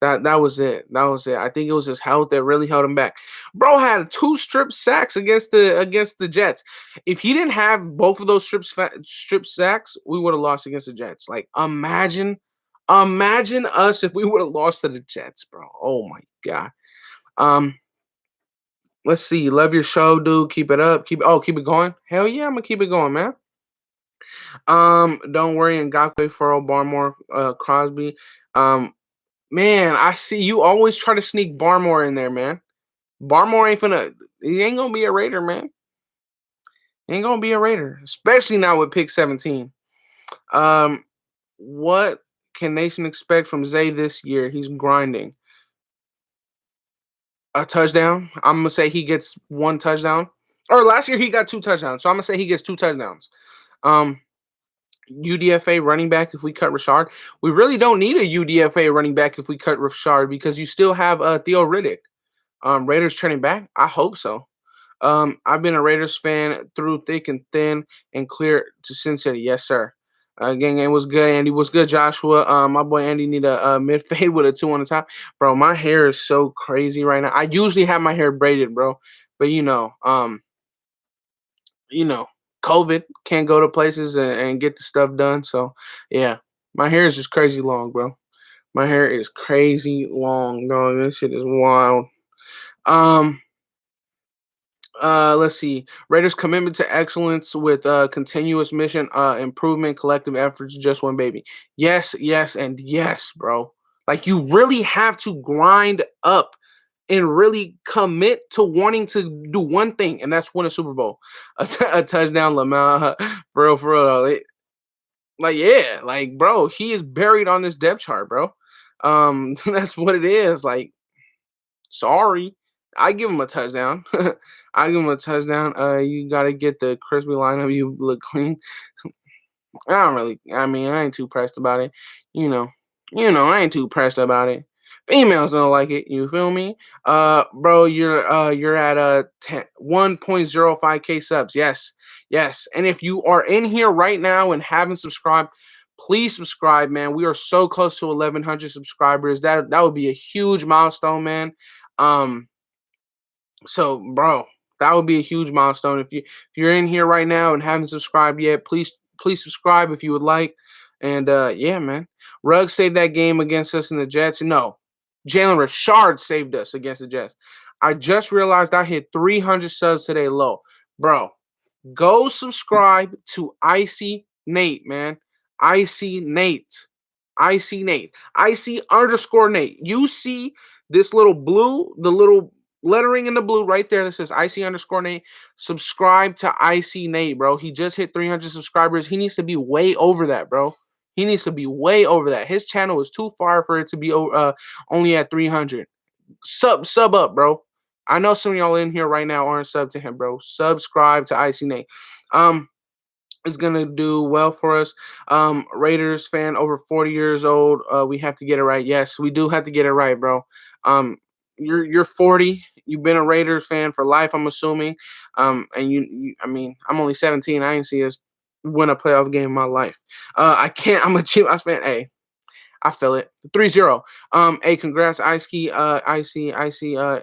That was it. That was it. I think it was his health that really held him back. Bro had 2 strip sacks against the Jets. If he didn't have both of those strip sacks, we would have lost against the Jets. Like imagine us if we would have lost to the Jets, bro. Oh my god. Um, let's see. Love your show, dude. Keep it up. Keep it going. Hell yeah, I'm gonna keep it going, man. Don't worry, Ngakwe, Furrow, Barmore, Crosby. Um, Man, I see you always try to sneak Barmore in there, man. Barmore ain't finna. He ain't gonna be a Raider, man. He ain't gonna be a Raider, especially now with pick 17. Um, what can Nation expect from Zay this year? He's grinding. A touchdown. I'm gonna say he gets one touchdown. Or last year he got two touchdowns, so I'm gonna say he gets two touchdowns. Um, UDFA running back if we cut Rashard. We really don't need a UDFA running back if we cut Rashard because you still have Theo Riddick. Raiders trending back? I hope so. I've been a Raiders fan through thick and thin and clear to Sin City. Yes, sir. Gang was good. Andy was good. Joshua, my boy Andy need a mid fade with a 2 on the top. Bro, my hair is so crazy right now. I usually have my hair braided, bro, but you know, COVID can't go to places and get the stuff done. So yeah, my hair is just crazy long, bro. My hair is crazy long, dog. This shit is wild. Um, let's see. Raiders commitment to excellence with continuous mission improvement, collective efforts, just one baby. Yes, yes, and yes, bro. Like you really have to grind up and really commit to wanting to do one thing, and that's win a Super Bowl, a touchdown, Lamar, for real. Like yeah, like bro, he is buried on this depth chart, bro. That's what it is. Like sorry. I give him a touchdown. I give him a touchdown. You gotta get the crispy lineup. You look clean. I don't really. I mean, I ain't too pressed about it. You know. I ain't too pressed about it. Females don't like it. You feel me? Bro, you're at 1.05k subs. Yes, yes. And if you are in here right now and haven't subscribed, please subscribe, man. We are so close to 1,100 subscribers. That would be a huge milestone, man. Um, so, bro, that would be a huge milestone. If you're in here right now and haven't subscribed yet, please subscribe if you would like. And yeah, man, Ruggs saved that game against us in the Jets. No, Jalen Richard saved us against the Jets. I just realized I hit 300 subs today, low, bro. Go subscribe to Icy Nate, man. Icy Nate. Icy Nate. Icy underscore Nate. You see this little blue, the little lettering in the blue right there that says Icy underscore Nate. Subscribe to Icy Nate, bro. He just hit 300 subscribers. He needs to be way over that, bro. He needs to be way over that. His channel is too far for it to be only at 300. Sub up, bro. I know some of y'all in here right now aren't sub to him, bro. Subscribe to Icy Nate. Is gonna do well for us. Raiders fan over 40 years old. We have to get it right. Yes, we do have to get it right, bro. You're 40. You've been a Raiders fan for life, I'm assuming. And I mean, I'm only 17. I ain't see us win a playoff game in my life. I can't. I'm a Chivas fan. Hey, I feel it. 3-0. Hey, congrats, Icy. Icy,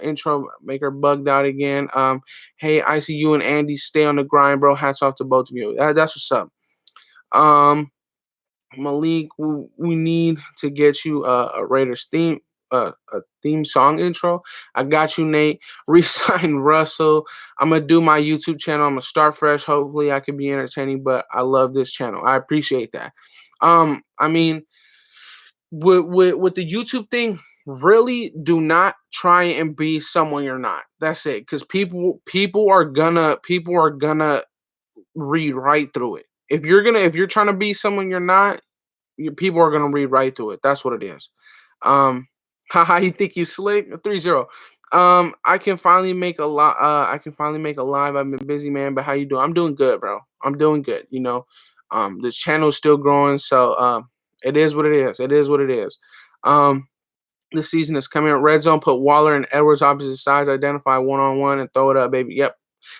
intro maker bugged out again. Hey, Icy, you and Andy stay on the grind, bro. Hats off to both of you. That's what's up. Malik, we need to get you a Raiders theme. A theme song intro. I got you, Nate. Resign Russell. I'm gonna do my YouTube channel. I'm gonna start fresh. Hopefully, I can be entertaining. But I love this channel. I appreciate that. I mean, with the YouTube thing, really do not try and be someone you're not. That's it. Because people are gonna read right through it. If you're trying to be someone you're not, people are gonna read right through it. That's what it is. Haha, you think you slick? 3-0. I can finally make a lot. I can finally make a live. I've been busy, man. But how you doing? I'm doing good, bro. I'm doing good. This channel is still growing, so it is what it is. It is what it is. This season is coming up. Red zone. Put Waller and Edwards opposite sides. Identify 1-on-1 and throw it up, baby. Yep,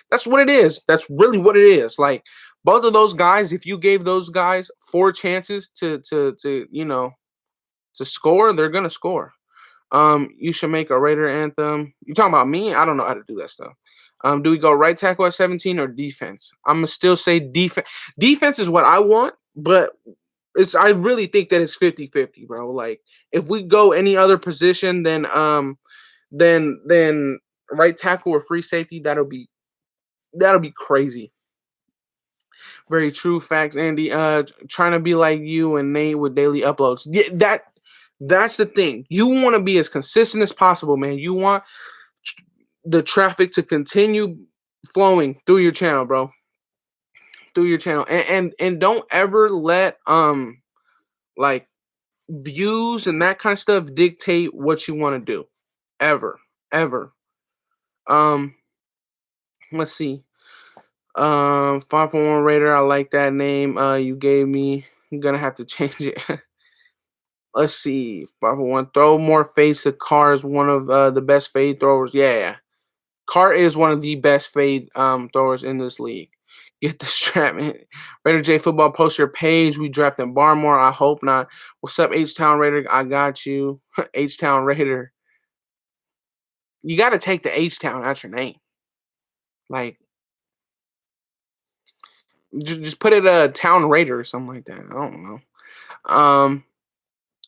that's what it is. That's really what it is. Like both of those guys. If you gave those guys 4 chances to score, they're gonna score. You should make a Raider anthem. You talking about me? I don't know how to do that stuff. Do we go right tackle at 17 or defense? I'm gonna still say defense. Defense is what I want, but I really think that it's 50-50, bro. Like if we go any other position then right tackle or free safety, that'll be crazy. Very true facts, Andy. Trying to be like you and Nate with daily uploads. Yeah, that's the thing. You want to be as consistent as possible, man. You want the traffic to continue flowing through your channel, bro. through your channel, and don't ever let like views and that kind of stuff dictate what you want to do, ever, ever. Um, let's see. 541 Raider. I like that name. You gave me. I'm gonna have to change it. Let's see. 541. Throw more fades to Carr is one of the best fade throwers. Yeah. Carr is one of the best fade throwers in this league. Get the strap, man. Raider J Football, post your page. We drafting Barmore. I hope not. What's up, H Town Raider? I got you. H Town Raider. You got to take the H Town out your name. Like, just put it Town Raider or something like that. I don't know.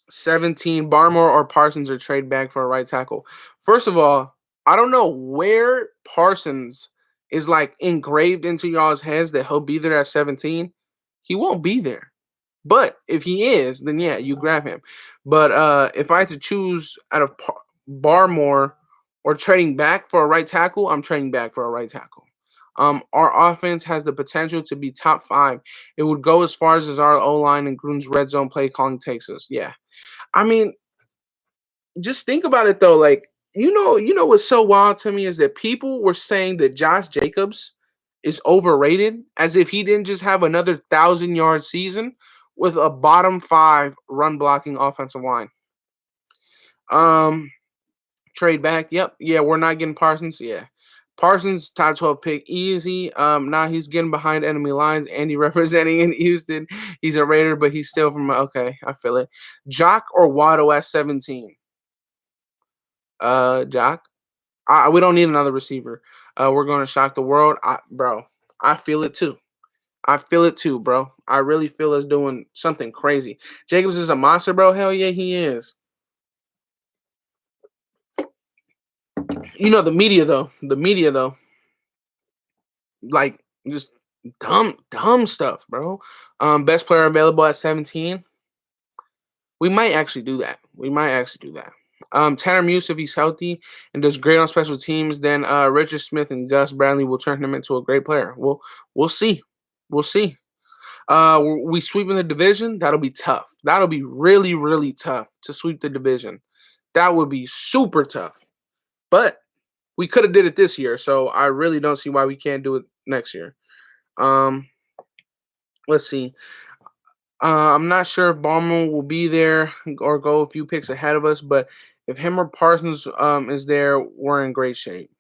17 Barmore or Parsons are trade back for a right tackle. First of all, I don't know where Parsons is like engraved into y'all's heads that he'll be there at 17. He won't be there. But if he is, then yeah, you grab him. But if I had to choose out of Barmore or trading back for a right tackle, I'm trading back for a right tackle. Our offense has the potential to be top 5. It would go as far as our O-line and Gruden's red zone play calling takes us. Yeah. I mean, just think about it though. Like, you know what's so wild to me is that people were saying that Josh Jacobs is overrated, as if he didn't just have another 1,000-yard season with a bottom 5 run blocking offensive line. Trade back. Yep. Yeah, we're not getting Parsons. Yeah. Parsons, top 12 pick, easy. Now he's getting behind enemy lines. Andy representing in Houston. He's a Raider, but he's still from. Okay, I feel it. Jock or Waddle at 17. Jock. We don't need another receiver. We're going to shock the world, bro. I feel it too. I feel it too, bro. I really feel us doing something crazy. Jacobs is a monster, bro. Hell yeah, he is. You know the media though, like just dumb stuff, bro. Best player available at 17. We might actually do that. Tanner Muse, if he's healthy and does great on special teams, then Richard Smith and Gus Bradley will turn him into a great player. We'll see. We'll see. We sweep in the division. That'll be tough. That'll be really, really tough to sweep the division. That would be super tough. But we could have did it this year, so I really don't see why we can't do it next year. Let's see. I'm not sure if Ballmer will be there or go a few picks ahead of us, but if him or Parsons is there, we're in great shape.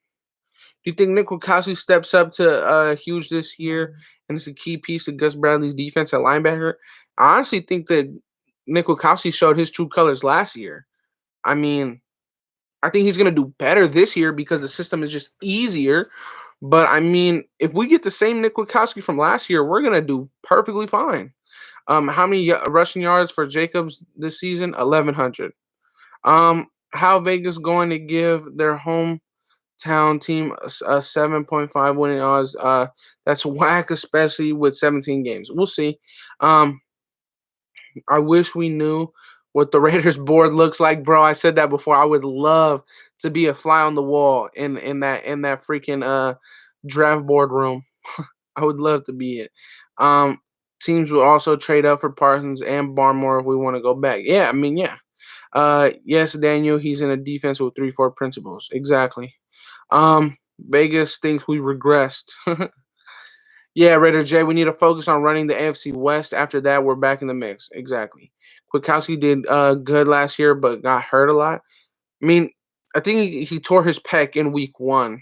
Do you think Nick Wachowski steps up to huge this year and is a key piece of Gus Bradley's defense at linebacker? I honestly think that Nick Wachowski showed his true colors last year. I mean, I think he's going to do better this year because the system is just easier. But I mean, if we get the same Nick Wachowski from last year, we're going to do perfectly fine. How many rushing yards for Jacobs this season? 1,100. How Vegas going to give their hometown team a 7.5 winning odds? That's whack, especially with 17 games. We'll see. I wish we knew what the Raiders board looks like, bro. I said that before. I would love to be a fly on the wall in that freaking draft board room. I would love to be it. Teams will also trade up for Parsons and Barmore if we want to go back. Yeah, I mean, yeah. Yes, Daniel, he's in a defense with 3-4 principles. Exactly. Vegas thinks we regressed. Yeah, Raider J, we need to focus on running the AFC West. After that, we're back in the mix. Exactly. Kwiatkowski did good last year, but got hurt a lot. I mean, I think he tore his pec in week 1.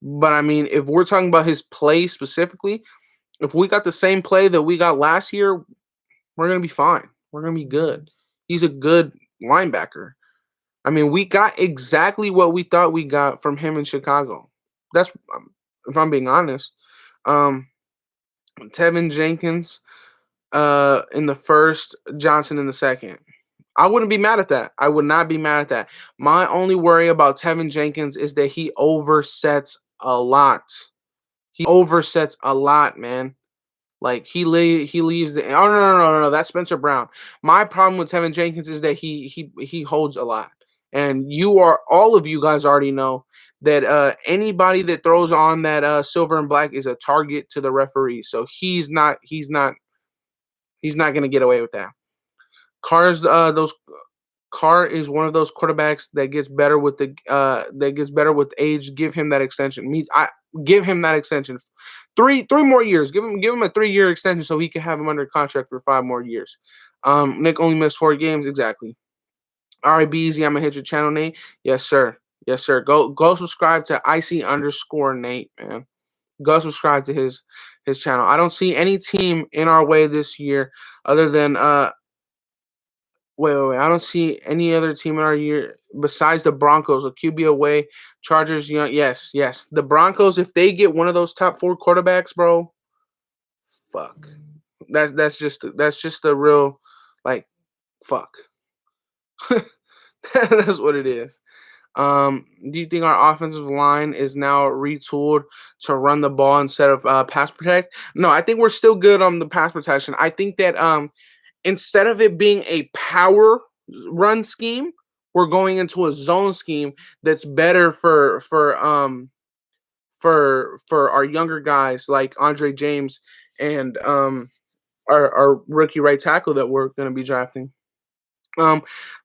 But, I mean, if we're talking about his play specifically, if we got the same play that we got last year, we're going to be fine. We're going to be good. He's a good linebacker. I mean, we got exactly what we thought we got from him in Chicago. That's, if I'm being honest. Tevin Jenkins in the first, Johnson in the second. I wouldn't be mad at that. I would not be mad at that. My only worry about Tevin Jenkins is that he oversets a lot. He oversets a lot, man. Like he leaves the. Oh no, that's Spencer Brown. My problem with Tevin Jenkins is that he holds a lot. And all of you guys already know that anybody that throws on that silver and black is a target to the referee. So he's not going to get away with that. Carr is one of those quarterbacks that gets better with age. Give him that extension. I give him that extension. Three more years. Give him a 3-year extension so he can have him under contract for 5 more years. Nick only missed 4 games. Exactly. All right, BZ, I'm gonna hit your channel, Nate. Yes, sir. Yes, sir. Go subscribe to IC_Nate, man. Go subscribe to his channel. I don't see any team in our way this year other than wait. I don't see any other team in our year besides the Broncos. A QB away, Chargers. Yes. The Broncos. If they get one of those top 4 quarterbacks, bro, fuck. That's just the real, like, fuck. That's what it is. Do you think our offensive line is now retooled to run the ball instead of pass protect? No, I think we're still good on the pass protection. I think that instead of it being a power run scheme, we're going into a zone scheme that's better for our younger guys like Andre James and our rookie right tackle that we're going to be drafting.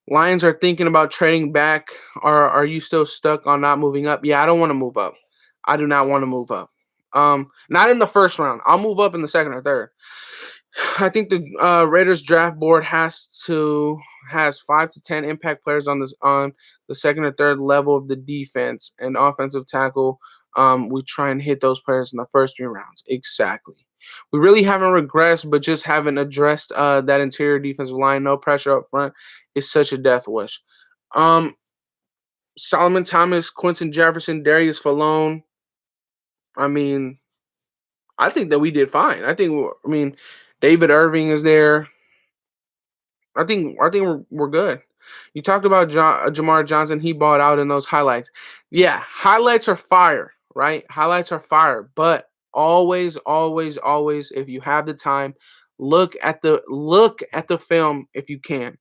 Lions are thinking about trading back. Are you still stuck on not moving up? Yeah, I don't want to move up. I do not want to move up. Not in the first round. I'll move up in the second or third. I think the Raiders draft board has 5 to 10 impact players on the second or third level of the defense and offensive tackle. We try and hit those players in the first 3 rounds. Exactly. We really haven't regressed, but just haven't addressed that interior defensive line. No pressure up front is such a death wish. Solomon Thomas, Quentin Jefferson, Darius Falone. I mean, I think that we did fine. David Irving is there. I think we're good. You talked about Jamar Johnson. He bought out in those highlights. Yeah, highlights are fire, right? Highlights are fire. But always, if you have the time, look at the film if you can,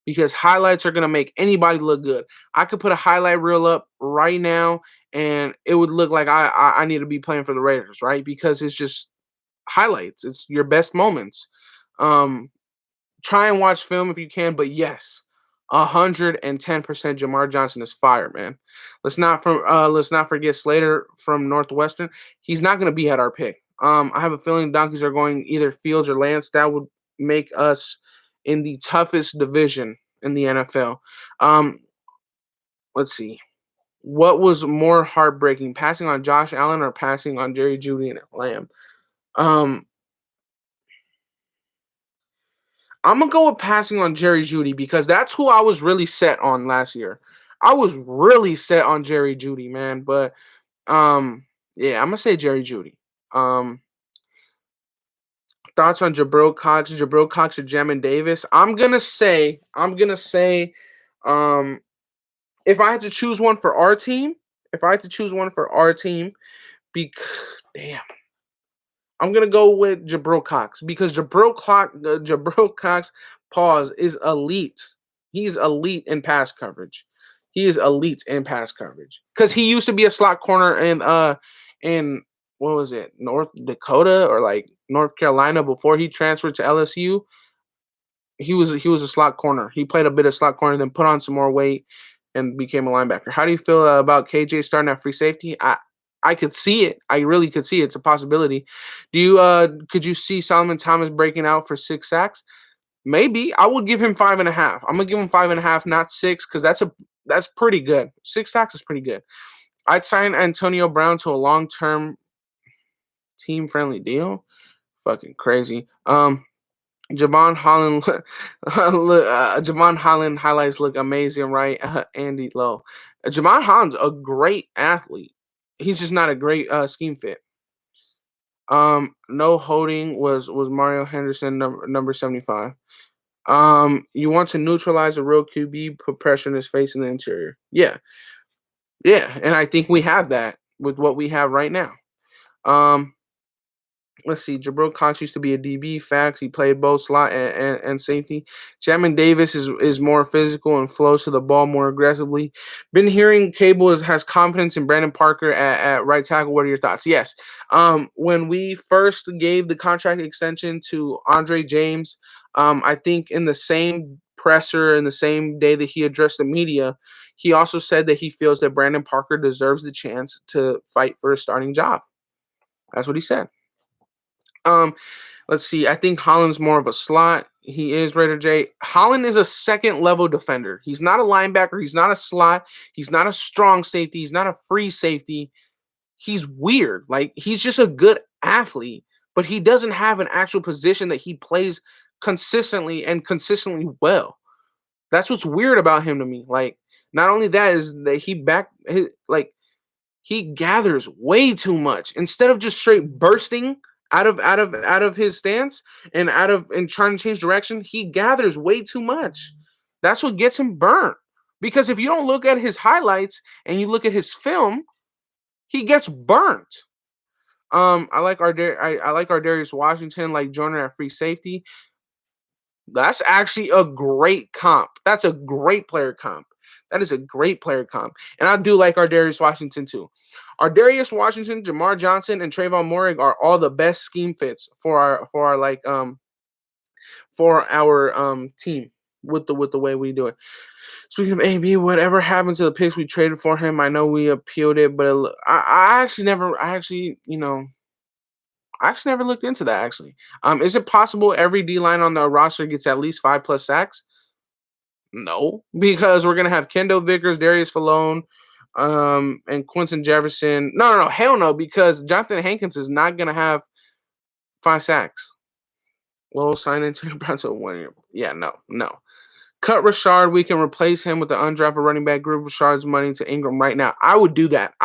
because highlights are gonna make anybody look good. I could put a highlight reel up right now, and it would look like I need to be playing for the Raiders, right? Because it's just highlights. It's your best moments. Try and watch film if you can, but yes, 110% Jamar Johnson is fire, man. Let's not forget Slater from Northwestern. He's not going to be at our pick. I have a feeling Donkeys are going either Fields or Lance. That would make us in the toughest division in the NFL. Let's see. What was more heartbreaking, passing on Josh Allen or passing on Jerry Jeudy and Lamb? I'm gonna go with passing on Jerry Jeudy because that's who I was really set on last year. I was really set on Jerry Jeudy, man. But yeah, I'm gonna say Jerry Jeudy. Thoughts on Jabril Cox or Jamin Davis? I'm gonna say, if I had to choose one for our team, because damn. I'm gonna go with Jabril Cox because Jabril Cox pause is elite. He's elite in pass coverage. Because he used to be a slot corner in what was it, North Dakota or like North Carolina before he transferred to LSU. He was a slot corner. He played a bit of slot corner, then put on some more weight and became a linebacker. How do you feel about KJ starting at free safety? I could see it. I really could see it. It's a possibility. Could you see Solomon Thomas breaking out for 6 sacks? Maybe. I would give him 5.5. I'm gonna give him 5.5, not 6, because that's pretty good. 6 sacks is pretty good. I'd sign Antonio Brown to a long-term team-friendly deal. Fucking crazy. Javon Holland, Javon Holland highlights look amazing, right? Andy Lowe. Javon Holland's a great athlete. He's just not a great scheme fit. No holding was Mario Henderson number 75. You want to neutralize a real QB, put pressure in his face in the interior. Yeah, and I think we have that with what we have right now. Let's see. Jabril Cox used to be a DB. Facts. He played both slot and safety. Jamin Davis is more physical and flows to the ball more aggressively. Been hearing Cable has confidence in Brandon Parker at right tackle. What are your thoughts? Yes. When we first gave the contract extension to Andre James, I think in the same presser in the same day that he addressed the media, he also said that he feels that Brandon Parker deserves the chance to fight for a starting job. That's what he said. Um, let's see. I think Holland's more of a slot. He is Raider J. Holland is a second level defender. He's not a linebacker. He's not a slot. He's not a strong safety. He's not a free safety. He's weird. Like he's just a good athlete, but he doesn't have an actual position that he plays consistently well. That's what's weird about him to me. Like not only that is that he gathers way too much instead of just straight bursting out of his stance and trying to change direction. He gathers way too much. That's what gets him burnt. Because if you don't look at his highlights and you look at his film, he gets burnt. I like our Darius Washington, like Joyner at free safety. That's actually a great comp. That's a great player comp. That is a great player comp. And I do like our Darius Washington too. Our Darius Washington, Jamar Johnson, and Trayvon Morig are all the best scheme fits for our team with the way we do it. Speaking of AB, whatever happened to the picks we traded for him? I know we appealed it, but I actually never looked into that. Actually, is it possible every D line on the roster gets at least 5+ sacks? No, because we're gonna have Kendall Vickers, Darius Falone, and Quentin Jefferson. No, hell no, because Jonathan Hankins is not gonna have 5 sacks. Lowell sign into Brunson 1 year. Yeah, no. Cut Rashard. We can replace him with the undrafted running back. Group Rashard's money to Ingram right now. I would do that.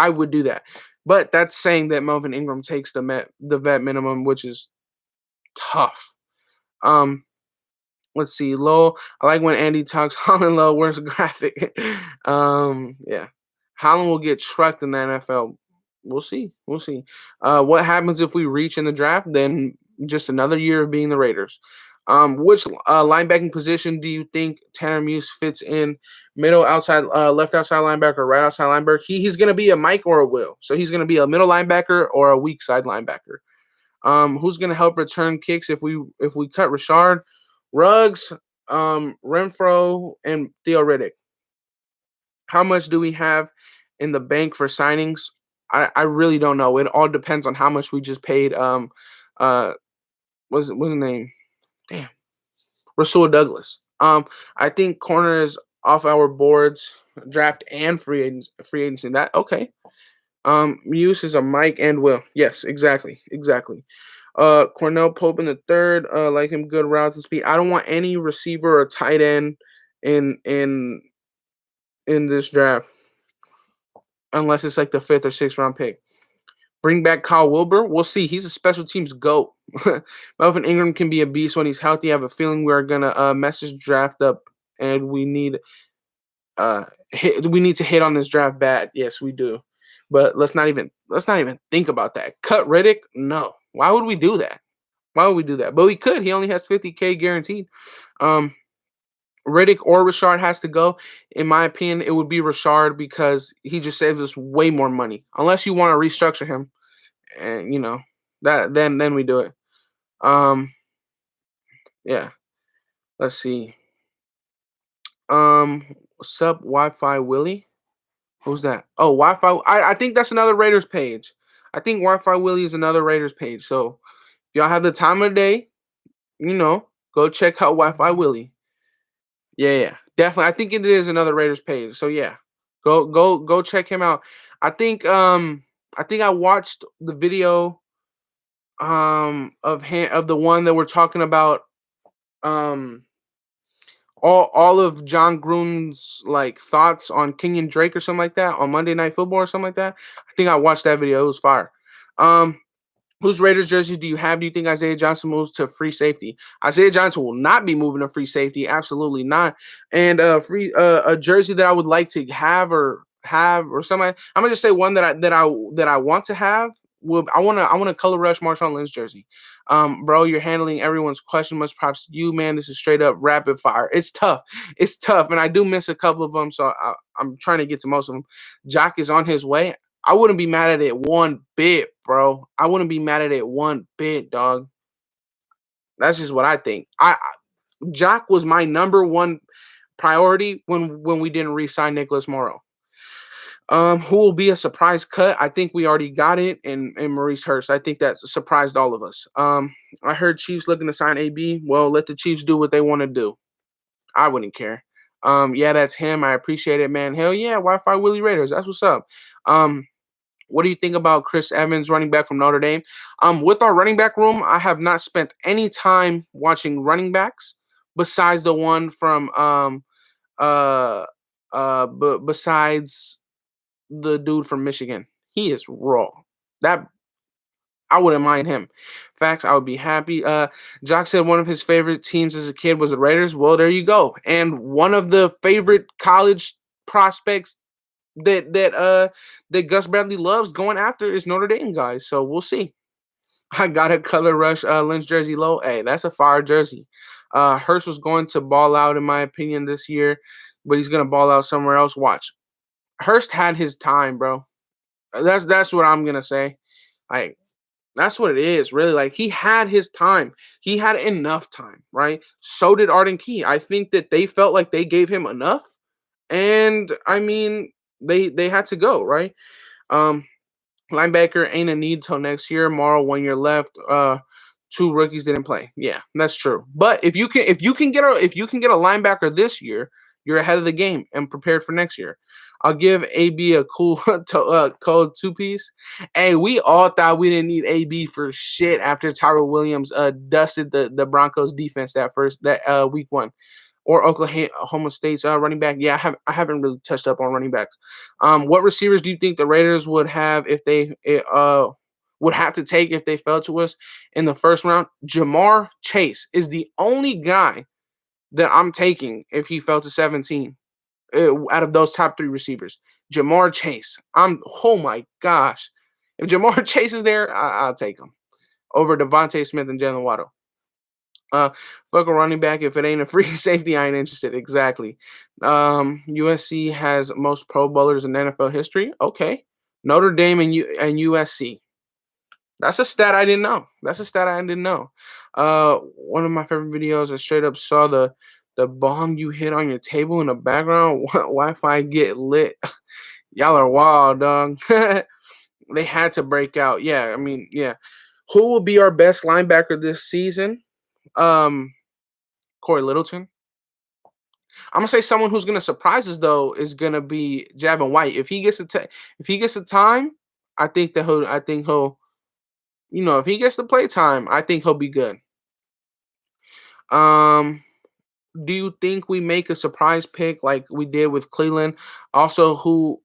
But that's saying that Melvin Ingram takes the vet minimum, which is tough. Let's see. Lowell. I like when Andy talks. Holland Low. Where's the graphic? Yeah. Holland will get trucked in the NFL. We'll see. What happens if we reach in the draft? Then just another year of being the Raiders. Which linebacking position do you think Tanner Muse fits in? Middle, outside, left outside linebacker, right outside linebacker. He's going to be a Mike or a Will. So he's going to be a middle linebacker or a weak side linebacker. Who's going to help return kicks if we cut Rashard? Ruggs, Renfro, and Theo Riddick. How much do we have in the bank for signings? I really don't know. It all depends on how much we just paid. What's his name? Damn, Rasul Douglas. I think corner is off our boards, draft and free agency. That okay. Muse is a Mike and Will. Yes, exactly. Cornell Pope in the third. Like him, good routes and speed. I don't want any receiver or tight end in this draft unless it's like the 5th or 6th round pick. Bring back Kyle Wilbur. We'll see. He's a special teams GOAT. Melvin Ingram can be a beast when he's healthy. I have a feeling we're gonna message draft up, and we need to hit on this draft bad. Yes, we do. But let's not even think about that. Cut Riddick? No. Why would we do that? But we could. He only has $50K guaranteed. Riddick or Rashard has to go. In my opinion, it would be Rashard because he just saves us way more money. Unless you want to restructure him, and that then we do it. Yeah. Let's see. What's up, Wi-Fi Willie? Who's that? Oh, Wi-Fi. I think that's another Raiders page. I think Wi-Fi Willie is another Raiders page. So if y'all have the time of day, go check out Wi-Fi Willie. Yeah, definitely. I think it is another Raiders page. So yeah, go check him out. I think I watched the video of the one that we're talking about all of John Gruden's like thoughts on Kenyon Drake or something like that on Monday Night Football or something like that. I think I watched that video. It was fire. Whose Raiders jersey do you have? Do you think Isaiah Johnson moves to free safety? Isaiah Johnson will not be moving to free safety. Absolutely not. And a jersey that I would like to have or something. I'm gonna just say one that I want to have I want to color rush Marshawn Lynch jersey. Bro, you're handling everyone's question. Much props to you, man. This is straight up rapid fire. It's tough, and I do miss a couple of them, so I'm trying to get to most of them. Jock is on his way. I wouldn't be mad at it one bit, bro. I wouldn't be mad at it one bit, dog. That's just what I think. Jock was my number one priority when we didn't re-sign Nicholas Morrow. Who will be a surprise cut? I think we already got it in Maurice Hurst. I think that surprised all of us. I heard Chiefs looking to sign AB. Well, let the Chiefs do what they want to do. I wouldn't care. Yeah, that's him. I appreciate it, man. Hell yeah, Wi-Fi Willie Raiders. That's what's up. What do you think about Chris Evans, running back from Notre Dame? With our running back room, I have not spent any time watching running backs besides the one from besides the dude from Michigan. He is raw. That I wouldn't mind him. Facts, I would be happy. Jock said one of his favorite teams as a kid was the Raiders. Well, there you go. And one of the favorite college prospects that Gus Bradley loves going after is Notre Dame guys. So we'll see. I got a color rush Lynch jersey low. Hey, that's a fire jersey. Hurst was going to ball out in my opinion this year, but he's gonna ball out somewhere else. Watch. Hurst had his time, bro. That's what I'm gonna say. Like that's what it is, really. Like he had his time. He had enough time, right? So did Arden Key. I think that they felt like they gave him enough, and I mean they had to go, right? Um, Linebacker ain't a need till next year. Morrow 1 year left. Two rookies didn't play. Yeah, that's true. But if you can get a linebacker this year, you're ahead of the game and prepared for next year. I'll give AB a cool cold 2-piece. Hey, we all thought we didn't need AB for shit after Tyrell Williams dusted the Broncos defense that week 1. Or Oklahoma State's running back. Yeah, I haven't really touched up on running backs. What receivers do you think the Raiders would have if they would have to take if they fell to us in the first round? Jamar Chase is the only guy that I'm taking if he fell to 17 out of those top 3 receivers. Jamar Chase. Oh my gosh. If Jamar Chase is there, I'll take him over Devontae Smith and Jalen Waddle. Fuck a running back. If it ain't a free safety, I ain't interested. Exactly. USC has most Pro Bowlers in NFL history. Okay. Notre Dame and USC. That's a stat I didn't know. One of my favorite videos, I straight up saw the bomb you hit on your table in the background. Wi-Fi get lit. Y'all are wild, dog. They had to break out. Yeah, I mean, yeah. Who will be our best linebacker this season? Corey Littleton. I'm gonna say someone who's gonna surprise us though is gonna be Javin White. If he gets a time, I think he'll if he gets the play time, I think he'll be good. Do you think we make a surprise pick like we did with Cleveland? Also, who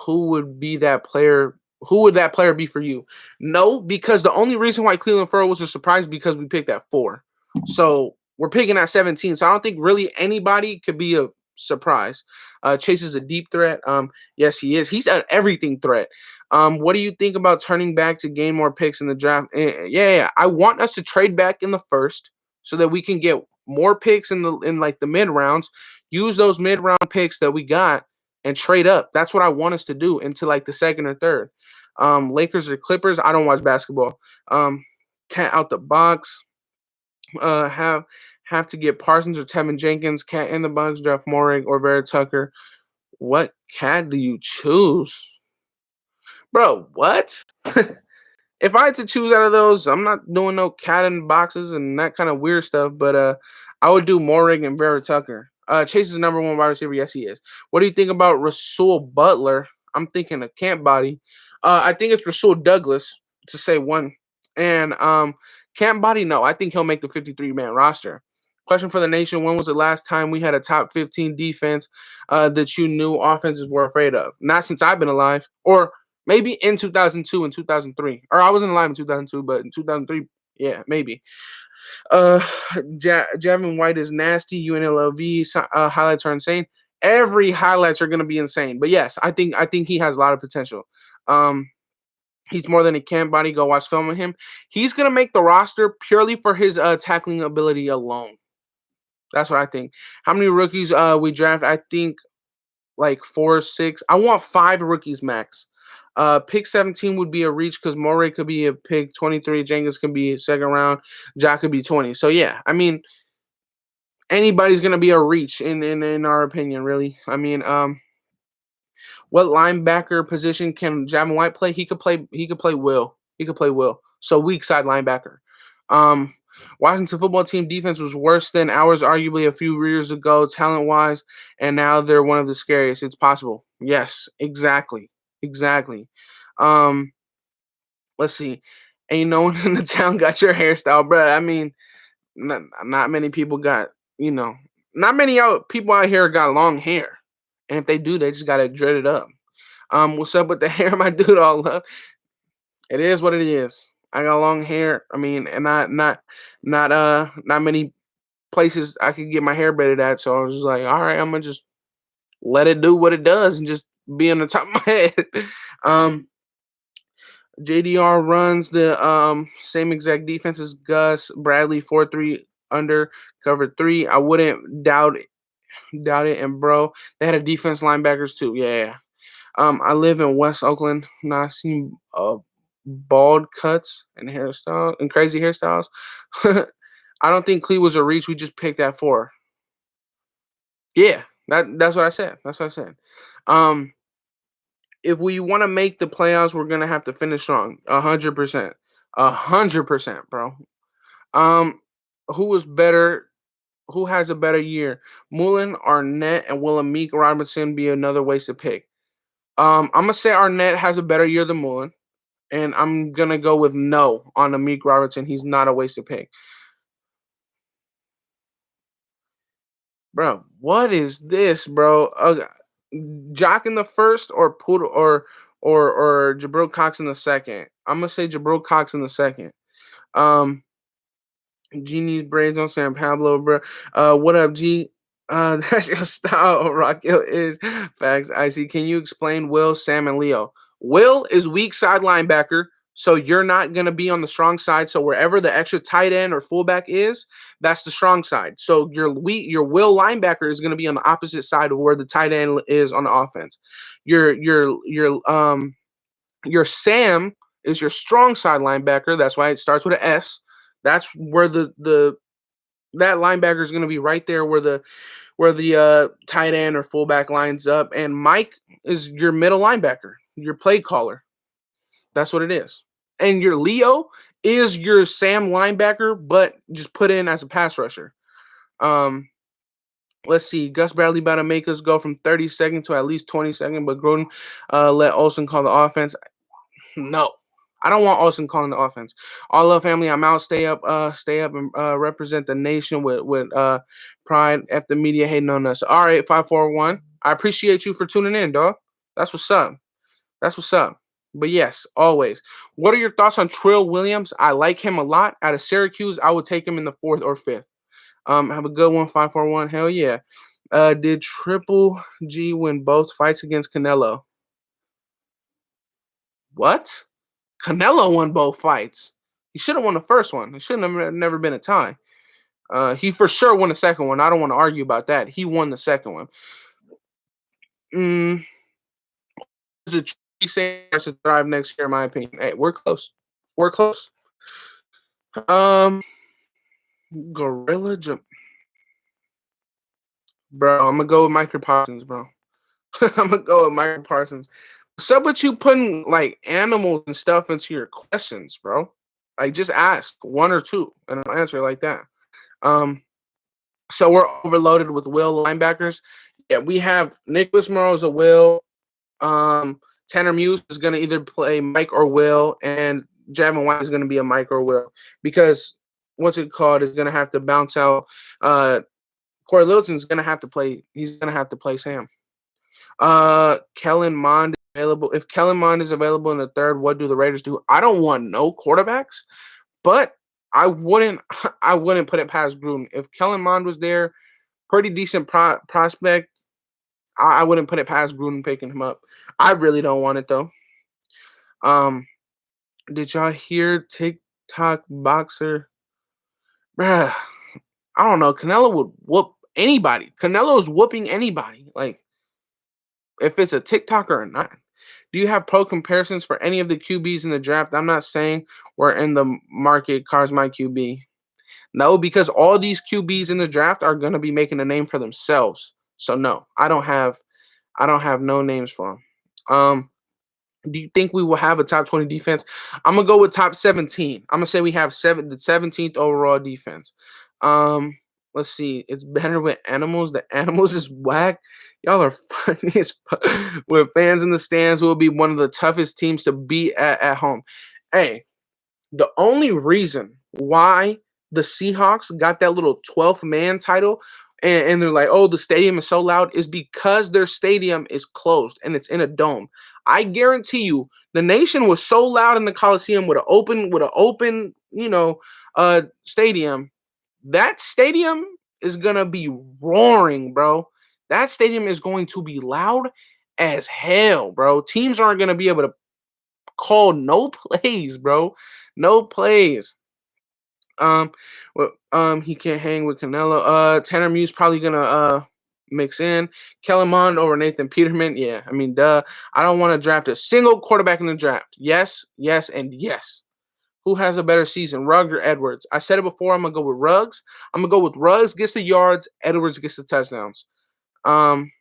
would be that player? Who would that player be for you? No, because the only reason why Cleveland Furrow was a surprise because we picked at 4. So we're picking at 17. So I don't think really anybody could be a surprise. Chase is a deep threat. Yes, he is. He's an everything threat. What do you think about turning back to gain more picks in the draft? Yeah. I want us to trade back in the first so that we can get more picks in like the mid rounds. Use those mid round picks that we got and trade up. That's what I want us to do into like the second or third. Lakers or Clippers. I don't watch basketball. Cat out the box. Have to get Parsons or Tevin Jenkins. Cat in the box. Jeff Morig or Vera Tucker. What cat do you choose? Bro, what? If I had to choose out of those, I'm not doing no cat in boxes and that kind of weird stuff, but I would do Morig and Vera Tucker. Chase is number 1 wide receiver. Yes, he is. What do you think about Rasul Butler? I'm thinking of Camp Body. I think it's Rasul Douglas to say one. And Camp Body, no. I think he'll make the 53-man roster. Question for the nation. When was the last time we had a top 15 defense that you knew offenses were afraid of? Not since I've been alive. Or maybe in 2002 and 2003. Or I wasn't alive in 2002, but in 2003, yeah, maybe. Javin White is nasty. UNLV highlights are insane. Every highlights are going to be insane. But yes, I think he has a lot of potential. He's more than a camp body. Go watch film on him. He's gonna make the roster purely for his tackling ability alone. That's what I think. How many rookies we draft? I think like 4 or 6. I want 5 rookies max. Pick 17 would be a reach because Moray could be a pick 23. Jenkins could be a second round. Jack could be 20. So yeah, I mean anybody's gonna be a reach in our opinion, really. I mean, what linebacker position can Javin White play? He could play. He could play Will. He could play Will. So weak side linebacker. Um, Washington football team defense was worse than ours, arguably a few years ago, talent wise, and now they're one of the scariest. It's possible. Yes, exactly, exactly. Um, let's see. Ain't no one in the town got your hairstyle, bro. I mean, not many people got. You know, not many people out here got long hair, and if they do, they just got it dreaded up. What's up with the hair, my dude? All up. It is what it is. I got long hair. I mean, and not many places I could get my hair braided at. So I was just like, all right, I'm gonna just let it do what it does and just be on the top of my head. um, JDR runs the same exact defense as Gus Bradley, 4-3 under cover 3. I wouldn't doubt it. And bro, they had a defense linebackers too. Yeah. I live in West Oakland. Now I see bald cuts and hairstyles and crazy hairstyles. I don't think Clee was a reach. We just picked that 4. Yeah, that's what I said. That's what I said. Um, if we want to make the playoffs, we're gonna have to finish strong. 100%. 100%, bro. Um, who was better? Who has a better year? Mullen, Arnett, and will Amik Robinson be another wasted pick? I'm gonna say Arnett has a better year than Mullen, and I'm gonna go with no on Amik Robertson. He's not a wasted pick, bro. What is this, bro? Jock in the first, or Poodle, or Jabril Cox in the second. I'm gonna say Jabril Cox in the second. Um, Genie's braids on San Pablo, bro. What up, G? That's your style. Rockhill is facts. I see. Can you explain Will, Sam, and Leo? Will is weak side linebacker, so you're not gonna be on the strong side. So wherever the extra tight end or fullback is, that's the strong side. So your Will linebacker is gonna be on the opposite side of where the tight end is on the offense. Your Sam is your strong side linebacker. That's why it starts with an S. That's where the that linebacker is going to be right there where the tight end or fullback lines up, and Mike is your middle linebacker, your play caller. That's what it is. And your Leo is your Sam linebacker, but just put in as a pass rusher. Um, let's see. Gus Bradley about to make us go from 30 seconds to at least 20 seconds, but Gruden let Olsen call the offense. No. I don't want Olsen calling the offense. All love family. I'm out. Stay up and represent the nation with pride. F the media hating on us. All right, 541. I appreciate you for tuning in, dog. That's what's up. That's what's up. But yes, always. What are your thoughts on Trill Williams? I like him a lot. Out of Syracuse, I would take him in the 4th or 5th. Have a good one, 541. Hell yeah. Did Triple G win both fights against Canelo? What? Canelo won both fights. He should have won the first one. It should have never been a tie. He for sure won the second one. I don't want to argue about that. He won the second one. Mm, there's a saying to thrive next year, in my opinion. Hey, we're close. We're close. Gorilla Jump. Bro, I'm gonna go with Michael Parsons, bro. I'm gonna go with Michael Parsons. What's up with you putting like animals and stuff into your questions, bro? Like just ask 1 or 2 and I'll answer like that. Um, so we're overloaded with will linebackers. Yeah, we have Nicholas Morrow as a will. Tanner Muse is going to either play Mike or Will, and Javin White is going to be a Mike or Will because what's it called is going to have to bounce out. Corey Littleton's going to have to play. He's going to have to play Sam. Kellen Mond is available. If Kellen Mond is available in the 3rd, what do the Raiders do? I don't want no quarterbacks, but I wouldn't put it past Gruden. If Kellen Mond was there, pretty decent prospect. I wouldn't put it past Gruden picking him up. I really don't want it though. Did y'all hear TikTok boxer? Bruh, I don't know. Canelo would whoop anybody. Canelo's whooping anybody. Like, if it's a TikToker or not. Do you have pro comparisons for any of the QBs in the draft? I'm not saying we're in the market. Cars my QB. No, because all these QBs in the draft are gonna be making a name for themselves. So no, I don't have no names for them. Do you think we will have a top 20 defense? I'm gonna go with top 17. I'm gonna say we have the 17th overall defense. Um, let's see. It's better with animals. The animals is whack. Y'all are funny as fuck. With fans in the stands, will be one of the toughest teams to beat at home. Hey, the only reason why the Seahawks got that little 12th man title and they're like, oh, the stadium is so loud is because their stadium is closed and it's in a dome. I guarantee you, the nation was so loud in the Coliseum with an open, stadium. That stadium is gonna be roaring, bro. That stadium is going to be loud as hell, bro. Teams aren't gonna be able to call no plays, bro. No plays. He can't hang with Canelo. Tanner Muse probably gonna mix in. Kellen Mond over Nathan Peterman. Yeah, I mean, duh. I don't want to draft a single quarterback in the draft. Yes, yes, and yes. Who has a better season, Ruggs or Edwards? I said it before. I'm gonna go with Ruggs. I'm gonna go with Ruggs gets the yards. Edwards gets the touchdowns. Um,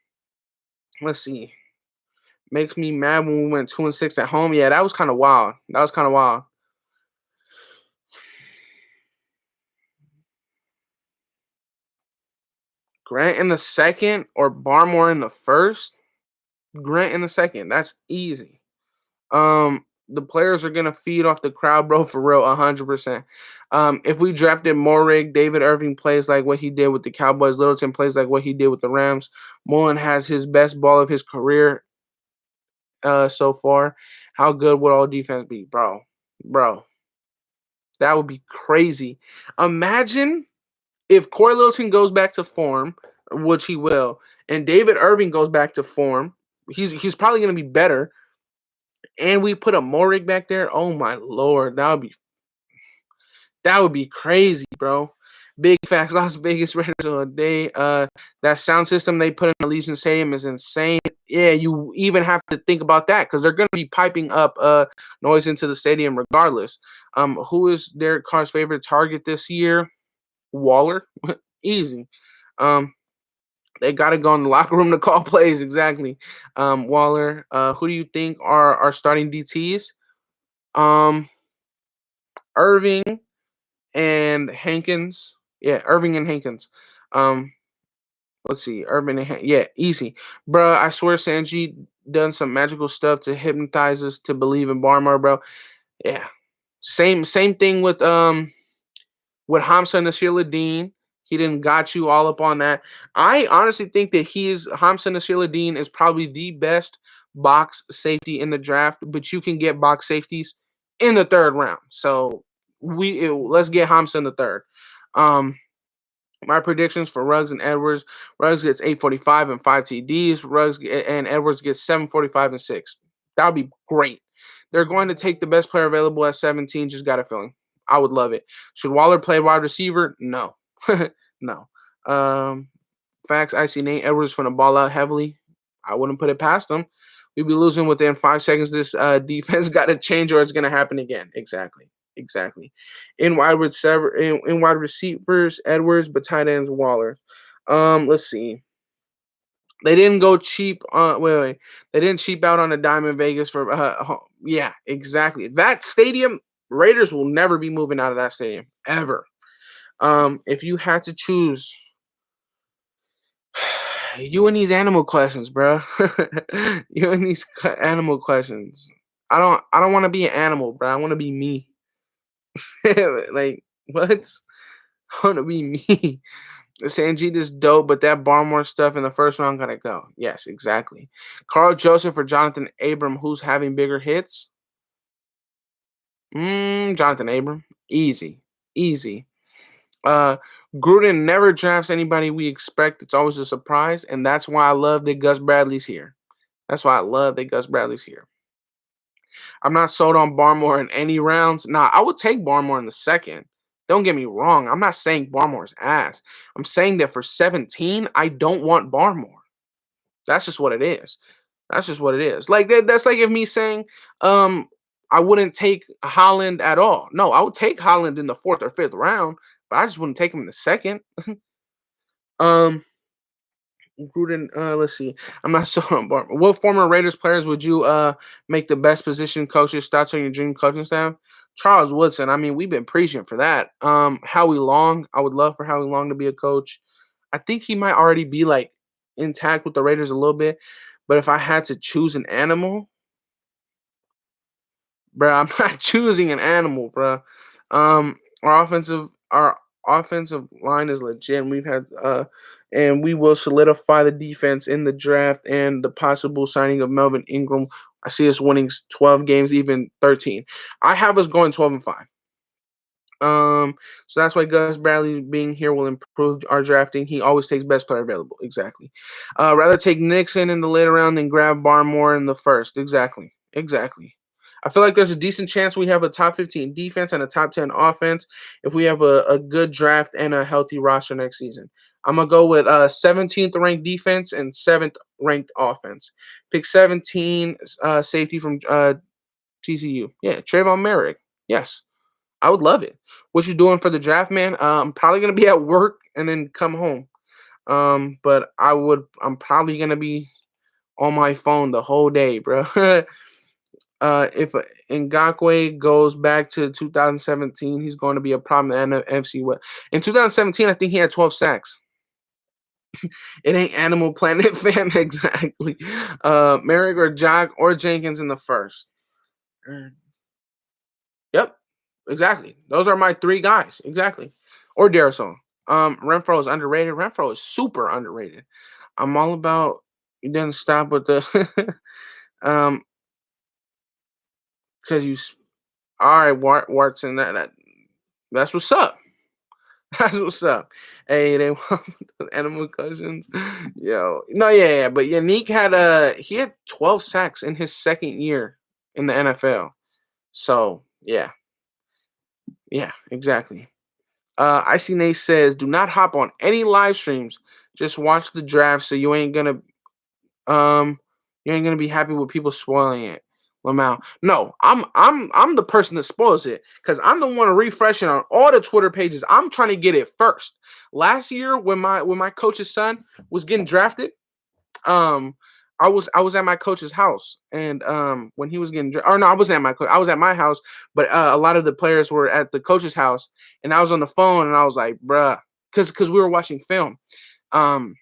let's see. Makes me mad when we went 2-6 at home. Yeah, that was kind of wild. That was kind of wild. Grant in the second or Barmore in the first? Grant in the second. That's easy. The players are gonna feed off the crowd, bro, for real, 100%. If we drafted Morig, David Irving plays like what he did with the Cowboys. Littleton plays like what he did with the Rams. Mullen has his best ball of his career so far. How good would all defense be, bro? Bro, that would be crazy. Imagine if Corey Littleton goes back to form, which he will, and David Irving goes back to form. He's probably gonna be better and we put a Morig back there, oh my lord, that would be crazy, bro. Big facts, Las Vegas Raiders all day. That sound system they put in Allegiant Stadium is insane. Yeah, you even have to think about that because they're gonna be piping up noise into the stadium regardless. Who is Derek Carr's favorite target this year? Waller, easy. Um, they got to go in the locker room to call plays exactly. Waller. Who do you think are starting DTs? Um, Irving and Hankins. Yeah, Irving and Hankins. Um, let's see, Irving and yeah, easy, bro. I swear, Sanji done some magical stuff to hypnotize us to believe in Barmore, bro. Yeah, same thing with Hamza Nasir-Ladin. He didn't got you all up on that. I honestly think that Hamza Nasir-Ladin is probably the best box safety in the draft, but you can get box safeties in the third round. So let's get Hamza in the third. My predictions for Ruggs and Edwards: Ruggs gets 845 and 5 TDs. And Edwards gets 745 and 6. That would be great. They're going to take the best player available at 17. Just got a feeling. I would love it. Should Waller play wide receiver? No. No. Facts. I see Nate Edwards from the ball out heavily. I wouldn't put it past him. We'd be losing within 5 seconds. This defense got to change or it's going to happen again. Exactly. In wide receivers, Edwards, but tight ends, Waller. Let's see. They didn't go cheap. Wait. They didn't cheap out on a dime in Vegas for. Yeah, exactly. That stadium, Raiders will never be moving out of that stadium ever. If you had to choose, you and these animal questions, bro. You and these animal questions. I don't want to be an animal, bro. I want to be me. Like what? I want to be me. Sanjeet is dope, but that Barmore stuff in the first round gotta go. Yes, exactly. Carl Joseph or Jonathan Abram, who's having bigger hits? Jonathan Abram. Easy. Gruden never drafts anybody we expect. It's always a surprise, and that's why I love that Gus Bradley's here. I'm not sold on Barmore in any rounds. Nah, I would take Barmore in the second. Don't get me wrong. I'm not saying Barmore's ass. I'm saying that for 17, I don't want Barmore. That's just what it is. That's just what it is. Like that's like if me saying, um, I wouldn't take Holland at all. No, I would take Holland in the fourth or fifth round, but I just wouldn't take him in the second. Um, Gruden, let's see. I'm not so on board. What former Raiders players would you make the best position coaches? Thoughts on your dream coaching staff? Charles Woodson. I mean, we've been preaching for that. Howie Long. I would love for Howie Long to be a coach. I think he might already be like intact with the Raiders a little bit. But if I had to choose an animal, bro, I'm not choosing an animal, bro. Our offensive line is legit. And we will solidify the defense in the draft and the possible signing of Melvin Ingram. I see us winning 12 games, even 13. I have us going 12-5. So that's why Gus Bradley being here will improve our drafting. He always takes best player available. Exactly. Rather take Nixon in the later round than grab Barmore in the first. Exactly. Exactly. I feel like there's a decent chance we have a top 15 defense and a top 10 offense if we have a good draft and a healthy roster next season. I'm gonna go with 17th ranked defense and 7th ranked offense. Pick 17 safety from TCU. Yeah, Trayvon Merrick. Yes. I would love it. What you doing for the draft, man? I'm probably gonna be at work and then come home. But I'm probably gonna be on my phone the whole day, bro. If Ngakwe goes back to 2017, he's going to be a problem in the NFC West. In 2017, I think he had 12 sacks. It ain't Animal Planet, fam. Exactly. Merrick or Jock or Jenkins in the first. Yep, exactly. Those are my three guys. Exactly. Or Darisaw. Renfro is underrated. Renfro is super underrated. I'm all about you didn't stop with the um because all right, Watson, that's what's up. That's what's up. Hey, they want the animal cousins. Yo. No, yeah, but Yannick he had 12 sacks in his second year in the NFL. So yeah. Yeah, exactly. Icy Nate says, "Do not hop on any live streams. Just watch the draft, so um you ain't gonna be happy with people spoiling it." Lamau, no, I'm the person that spoils it because I'm the one refreshing on all the Twitter pages. I'm trying to get it first. Last year, when my coach's son was getting drafted, um I was at my coach's house, and when he was getting or no, I wasn't at I was at my house, but a lot of the players were at the coach's house, and I was on the phone, and I was like, bruh, because we were watching film, um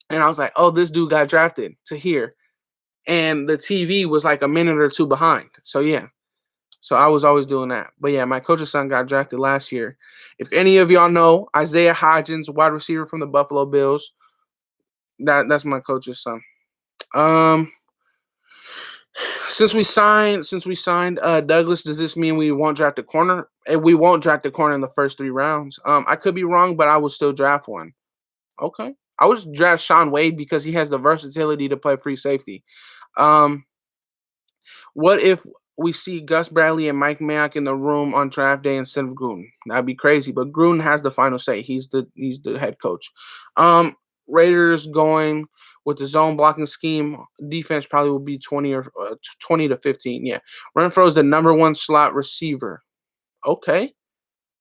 and I was like, oh, this dude got drafted to here, and the TV was like a minute or two behind. So yeah, so I was always doing that. But yeah, my coach's son got drafted last year. If any of y'all know Isaiah Hodgins, wide receiver from the Buffalo Bills, that's my coach's son. Um, since we signed Douglas, does this mean we won't draft a corner? We won't draft a corner in the first 3 rounds. I could be wrong, but I will still draft one. Okay. I would draft Sean Wade because he has the versatility to play free safety. Um, what if we see Gus Bradley and Mike Mayock in the room on draft day instead of Gruden? That'd be crazy. But Gruden has the final say. He's the head coach. Um, Raiders going with the zone blocking scheme. Defense probably will be 20 to 15. Yeah, Renfro's the number one slot receiver. Okay,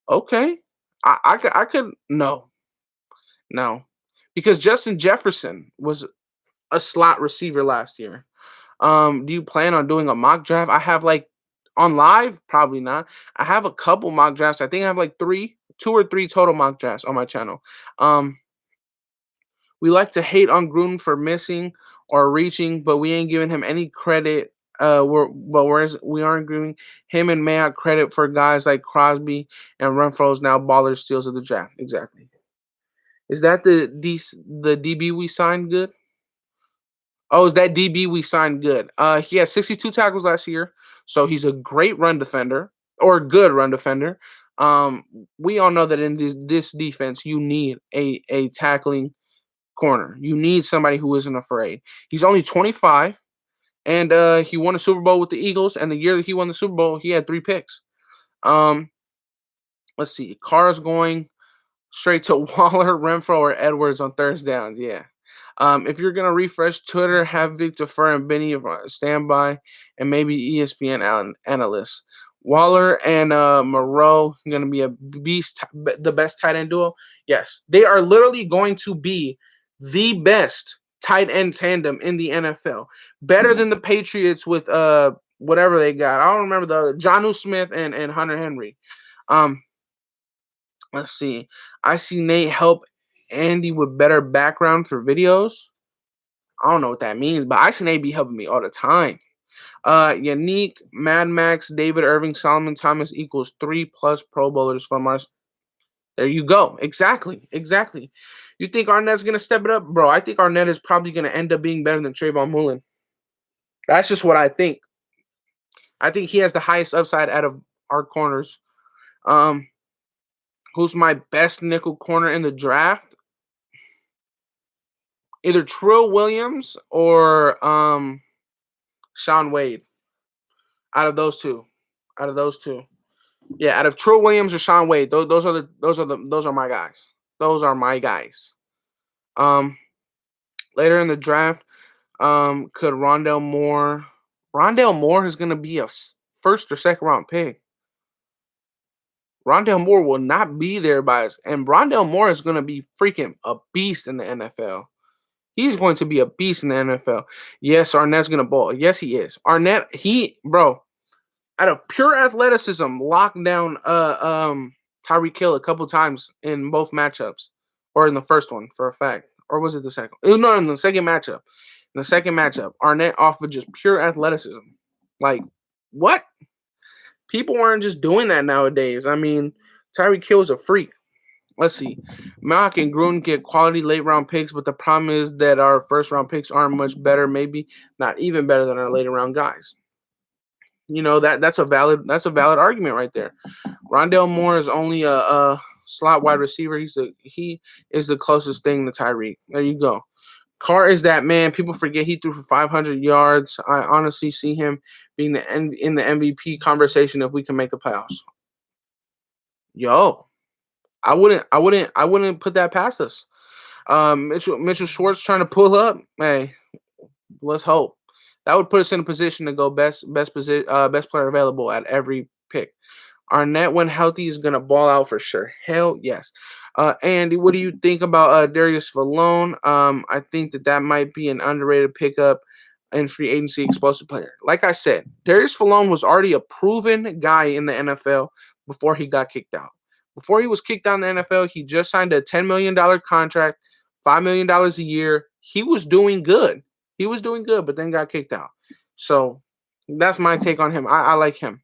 okay. I could no, because Justin Jefferson was a slot receiver last year. Do you plan on doing a mock draft? I have like on live, probably not. I have a couple mock drafts. I think I have like two or three total mock drafts on my channel. Um, we like to hate on Gruden for missing or reaching, but we ain't giving him any credit. Whereas we aren't giving him and Mayock credit for guys like Crosby and Renfro's now baller steals of the draft. Exactly. Is that the DB we signed good? Oh, is that DB we signed good? He had 62 tackles last year, so he's a great run defender or a good run defender. Um, we all know that in this defense, you need a tackling corner. You need somebody who isn't afraid. He's only 25, and he won a Super Bowl with the Eagles. And the year that he won the Super Bowl, he had 3 picks. Um, let's see. Carr's going straight to Waller, Renfro, or Edwards on third downs. Yeah. If you're gonna refresh Twitter, have Victor Fur and Benny standby, and maybe ESPN analysts. Waller and Moreau going to be a beast, the best tight end duo. Yes, they are literally going to be the best tight end tandem in the NFL. Better than the Patriots with whatever they got. I don't remember the other, Jonnu Smith and Hunter Henry. Let's see. I see Nate help Andy with better background for videos. I don't know what that means, but I see Nate be helping me all the time. Yannick, Mad Max, David Irving, Solomon Thomas equals 3+ Pro Bowlers from our. There you go. Exactly. You think Arnett's gonna step it up, bro? I think Arnett is probably gonna end up being better than Trayvon Mullen. That's just what I think. I think he has the highest upside out of our corners. Who's my best nickel corner in the draft? Either Trill Williams or Shaun Wade. Out of those two. Yeah, out of Trill Williams or Shaun Wade, those are my guys. Those are my guys. Later in the draft, could Rondale Moore is going to be a first or second round pick. Rondale Moore will not be there by us, and Rondale Moore is going to be freaking a beast in the NFL. He's going to be a beast in the NFL. Yes, Arnett's going to ball. Yes, he is. Arnett, out of pure athleticism, locked down Tyreek Hill a couple times in both matchups, or in the first one for a fact, or was it the second? No, in the second matchup. In the second matchup, Arnett off of just pure athleticism. Like, what? People aren't just doing that nowadays. I mean, Tyreek Hill is a freak. Let's see. Malak and Gruden get quality late round picks, but the problem is that our first round picks aren't much better, maybe not even better than our later round guys. You know, that's a valid argument right there. Rondale Moore is only a slot wide receiver. He is the closest thing to Tyreek. There you go. Carr is that man. People forget he threw for 500 yards. I honestly see him being in the MVP conversation if we can make the playoffs. Yo, I wouldn't put that past us. Mitchell Schwartz trying to pull up. Hey, let's hope. That would put us in a position to go best player available at every pick. Arnett, when healthy, is gonna ball out for sure. Hell yes. Andy, what do you think about Darius Vallone? I think that might be an underrated pickup and free agency explosive player. Like I said, Darius Vallone was already a proven guy in the NFL before he got kicked out. Before he was kicked out in the NFL, he just signed a $10 million contract, $5 million a year. He was doing good. But then got kicked out. So that's my take on him. I like him.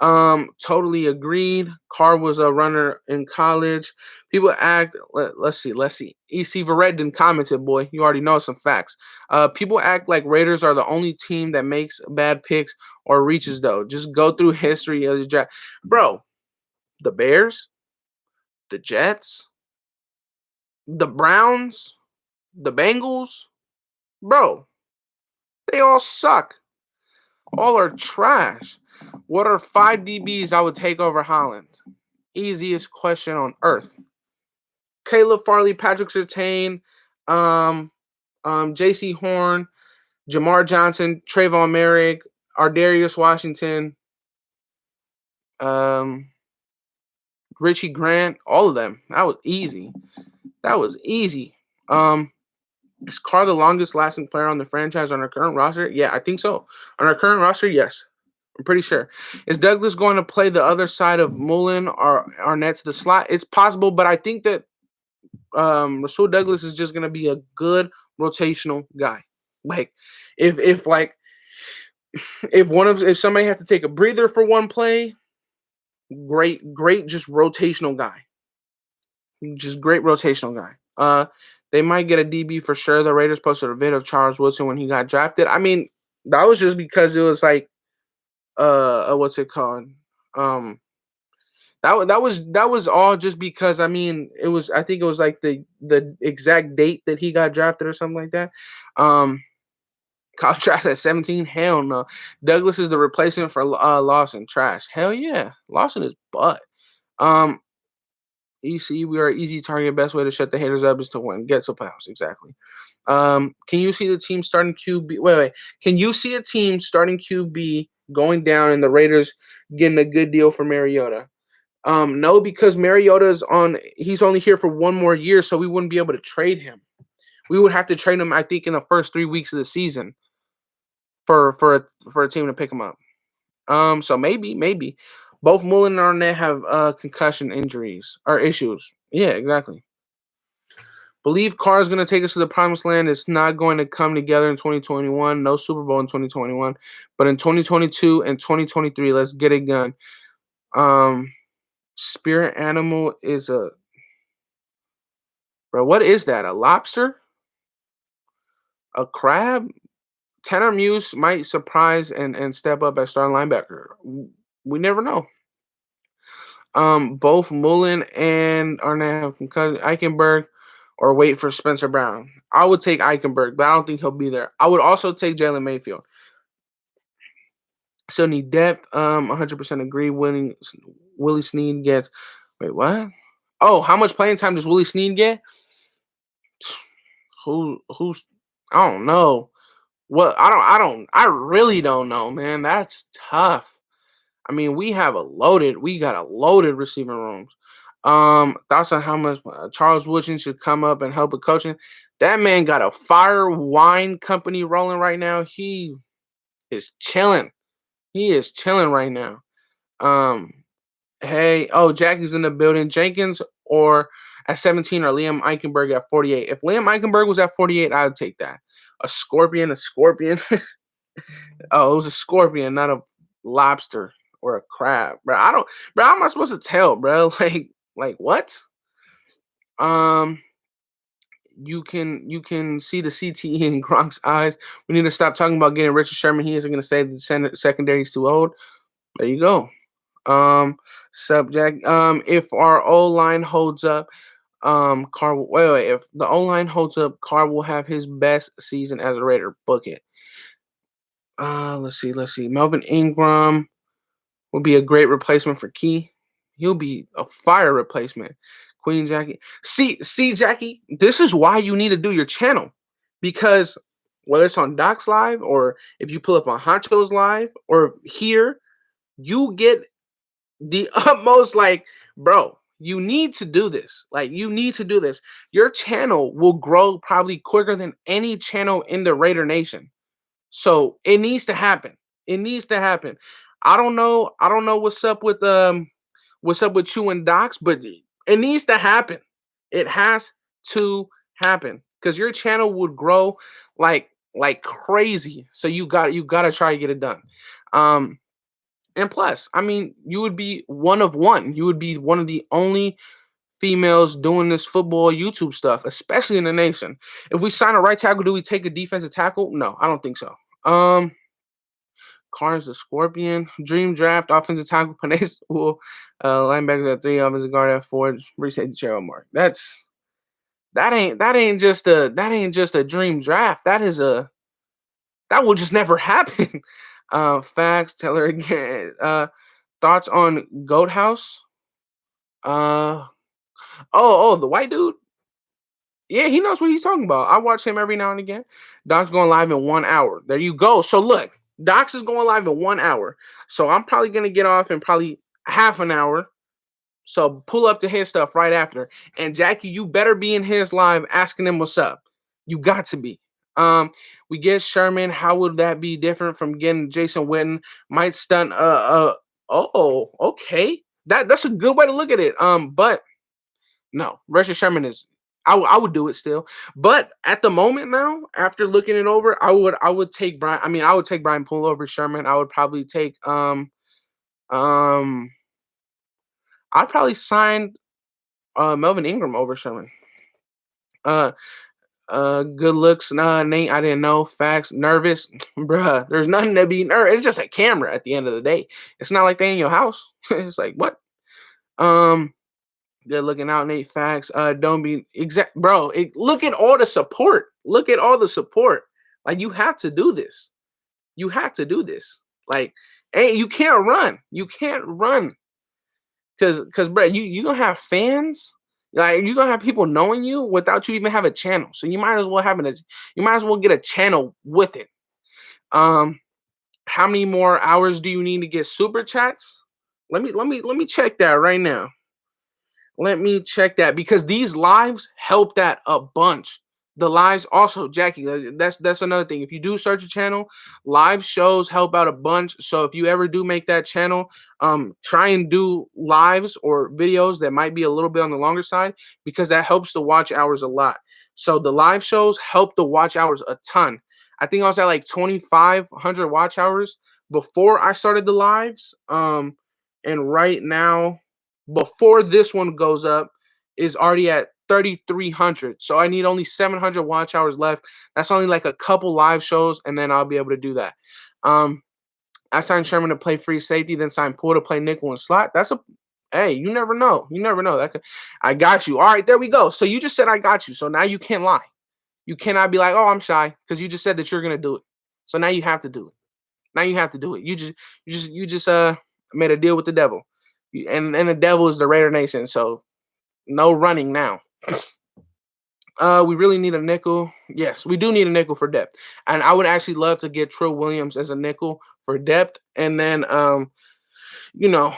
Totally agreed. Carr was a runner in college. People act. Let's see. EC Veredin commented, boy, you already know some facts. People act like Raiders are the only team that makes bad picks or reaches, though. Just go through history of the draft. Bro, the Bears, the Jets, the Browns, the Bengals, bro, they all suck. All are trash. What are 5 DBs I would take over Holland? Easiest question on earth. Caleb Farley, Patrick Surtain, J.C. Horn, Jamar Johnson, Trayvon Merrick, Ardarius Washington, Richie Grant, all of them. That was easy. Is Carr the longest lasting player on the franchise on our current roster? Yeah, I think so. On our current roster, yes. I'm pretty sure. Is Douglas going to play the other side of Mullen or Arnett to the slot? It's possible, but I think that Rasul Douglas is just going to be a good rotational guy. Like, if somebody has to take a breather for one play, great, just rotational guy. Just great rotational guy. They might get a DB for sure. The Raiders posted a vid of Charles Woodson when he got drafted. I mean, that was just because it was like, what's it called? That was all just because, I mean, I think it was like the exact date that he got drafted or something like that. Kyle Trask at 17? Hell no. Douglas is the replacement for Lawson. Trash. Hell yeah. Lawson is butt. Um, EC, we are an easy target. Best way to shut the haters up is to win. Get to playoffs. Exactly. Can you see the team starting QB? Wait. Can you see a team starting QB going down and the Raiders getting a good deal for Mariota? No, because Mariota's on. He's only here for one more year, so we wouldn't be able to trade him. We would have to trade him, I think, in the first 3 weeks of the season for a team to pick him up. So maybe both Mullen and Arnett have concussion injuries or issues. Yeah, exactly. Believe Carr is going to take us to the promised land. It's not going to come together in 2021. No Super Bowl in 2021, but in 2022 and 2023, let's get it done. Spirit animal is a bro. What is that? A lobster? A crab? Tanner Muse might surprise and step up as starting linebacker. We never know. Both Mullen and Arnett have concussion. Eichenberg or wait for Spencer Brown. I would take Eichenberg, but I don't think he'll be there. I would also take Jalen Mayfield. So need depth. 100% agree. Willie Snead gets. Wait, what? Oh, how much playing time does Willie Snead get? Who's? I don't know. Well, I really don't know, man. That's tough. I mean, we got a loaded receiving rooms. Thoughts on how much Charles Woodson should come up and help with coaching? That man got a fire wine company rolling right now. He is chilling. He is chilling right now. Um, hey, Jackie's in the building. Jenkins or at 17 or Liam Eichenberg at 48. If Liam Eichenberg was at 48, I would take that. A scorpion. Oh, it was a scorpion, not a lobster or a crab, bro. Bro. How am I supposed to tell, bro? Like what? Um, you can see the CTE in Gronk's eyes. We need to stop talking about getting Richard Sherman. He isn't going to say the secondary is too old. There you go. Subject. If our O line holds up, Carr. Wait. If the O line holds up, Carr will have his best season as a Raider. Book it. Let's see. Melvin Ingram will be a great replacement for Key. He'll be a fire replacement. Queen Jackie. See, Jackie, this is why you need to do your channel. Because whether it's on Doc's Live or if you pull up on Honcho's Live or here, you get the utmost bro, you need to do this. You need to do this. Your channel will grow probably quicker than any channel in the Raider Nation. So it needs to happen. It needs to happen. I don't know what's up with you and Docs, but it needs to happen. It has to happen because your channel would grow like crazy. So you got to try to get it done. And plus, I mean, you would be one of one. You would be one of the only females doing this football YouTube stuff, especially in the nation. If we sign a right tackle, do we take a defensive tackle? No, I don't think so. Carnes the Scorpion. Dream draft, offensive tackle, Panay School, linebackers at 3, offensive guard at 4, reset the Cheryl Mark. That ain't just a dream draft. That will just never happen. Facts, tell her again. Thoughts on Goat House? The white dude. Yeah, he knows what he's talking about. I watch him every now and again. Doc's going live in 1 hour. There you go. So look, Doc's is going live in 1 hour. So I'm probably gonna get off in probably half an hour. So pull up to his stuff right after. And Jackie, you better be in his live asking him what's up. You got to be. We get Sherman. How would that be different from getting Jason Witten? Might stunt. Okay. That's a good way to look at it. But no, Richard Sherman is. I would do it still, but at the moment now, after looking it over, I would take Brian. I mean, I would take Brian Poole over Sherman. I would probably take I'd probably sign Melvin Ingram over Sherman. Good looks, Nate. I didn't know. Facts. Nervous, bruh. There's nothing to be nervous. It's just a camera. At the end of the day, it's not like they in your house. It's like what? Good looking out, Nate. Facts. Don't be exact, bro. Look at all the support. Look at all the support. Like, you have to do this. You have to do this. Like, hey, you can't run. You can't run. Cause bro, you gonna have fans. Like, you gonna have people knowing you without you even have a channel. So you might as well get a channel with it. Um, how many more hours do you need to get super chats? Let me check that right now. Let me check that because these lives help that a bunch. The lives also, Jackie, that's another thing. If you do search a channel, live shows help out a bunch. So if you ever do make that channel, try and do lives or videos that might be a little bit on the longer side because that helps the watch hours a lot. So the live shows help the watch hours a ton. I think I was at like 2,500 watch hours before I started the lives. And right now, before this one goes up, is already at 3,300. So I need only 700 watch hours left. That's only like a couple live shows, and then I'll be able to do that. Um, I signed Sherman to play free safety, then signed Poole to play nickel and slot. That's a hey, you never know. You never know. I got you. All right, there we go. So you just said I got you. So now you can't lie. You cannot be like, oh, I'm shy, because you just said that you're gonna do it. So now you have to do it. Now you have to do it. You just made a deal with the devil. And the devil is the Raider Nation. So no running now. We really need a nickel. Yes, we do need a nickel for depth. And I would actually love to get Trill Williams as a nickel for depth. And then you know,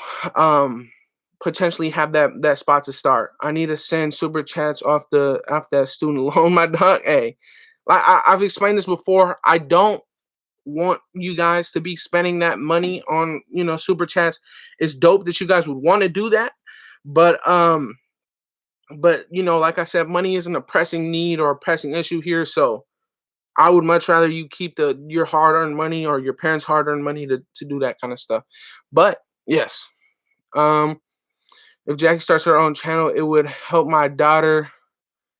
potentially have that spot to start. I need to send super chats off that student loan, my dog. Hey, I've explained this before. I don't want you guys to be spending that money on super chats. It's dope that you guys would want to do that, but like I said, money isn't a pressing need or a pressing issue here. So I would much rather you keep your hard-earned money or your parents' hard-earned money to do that kind of stuff. But yes, um if Jackie starts her own channel, it would help my daughter.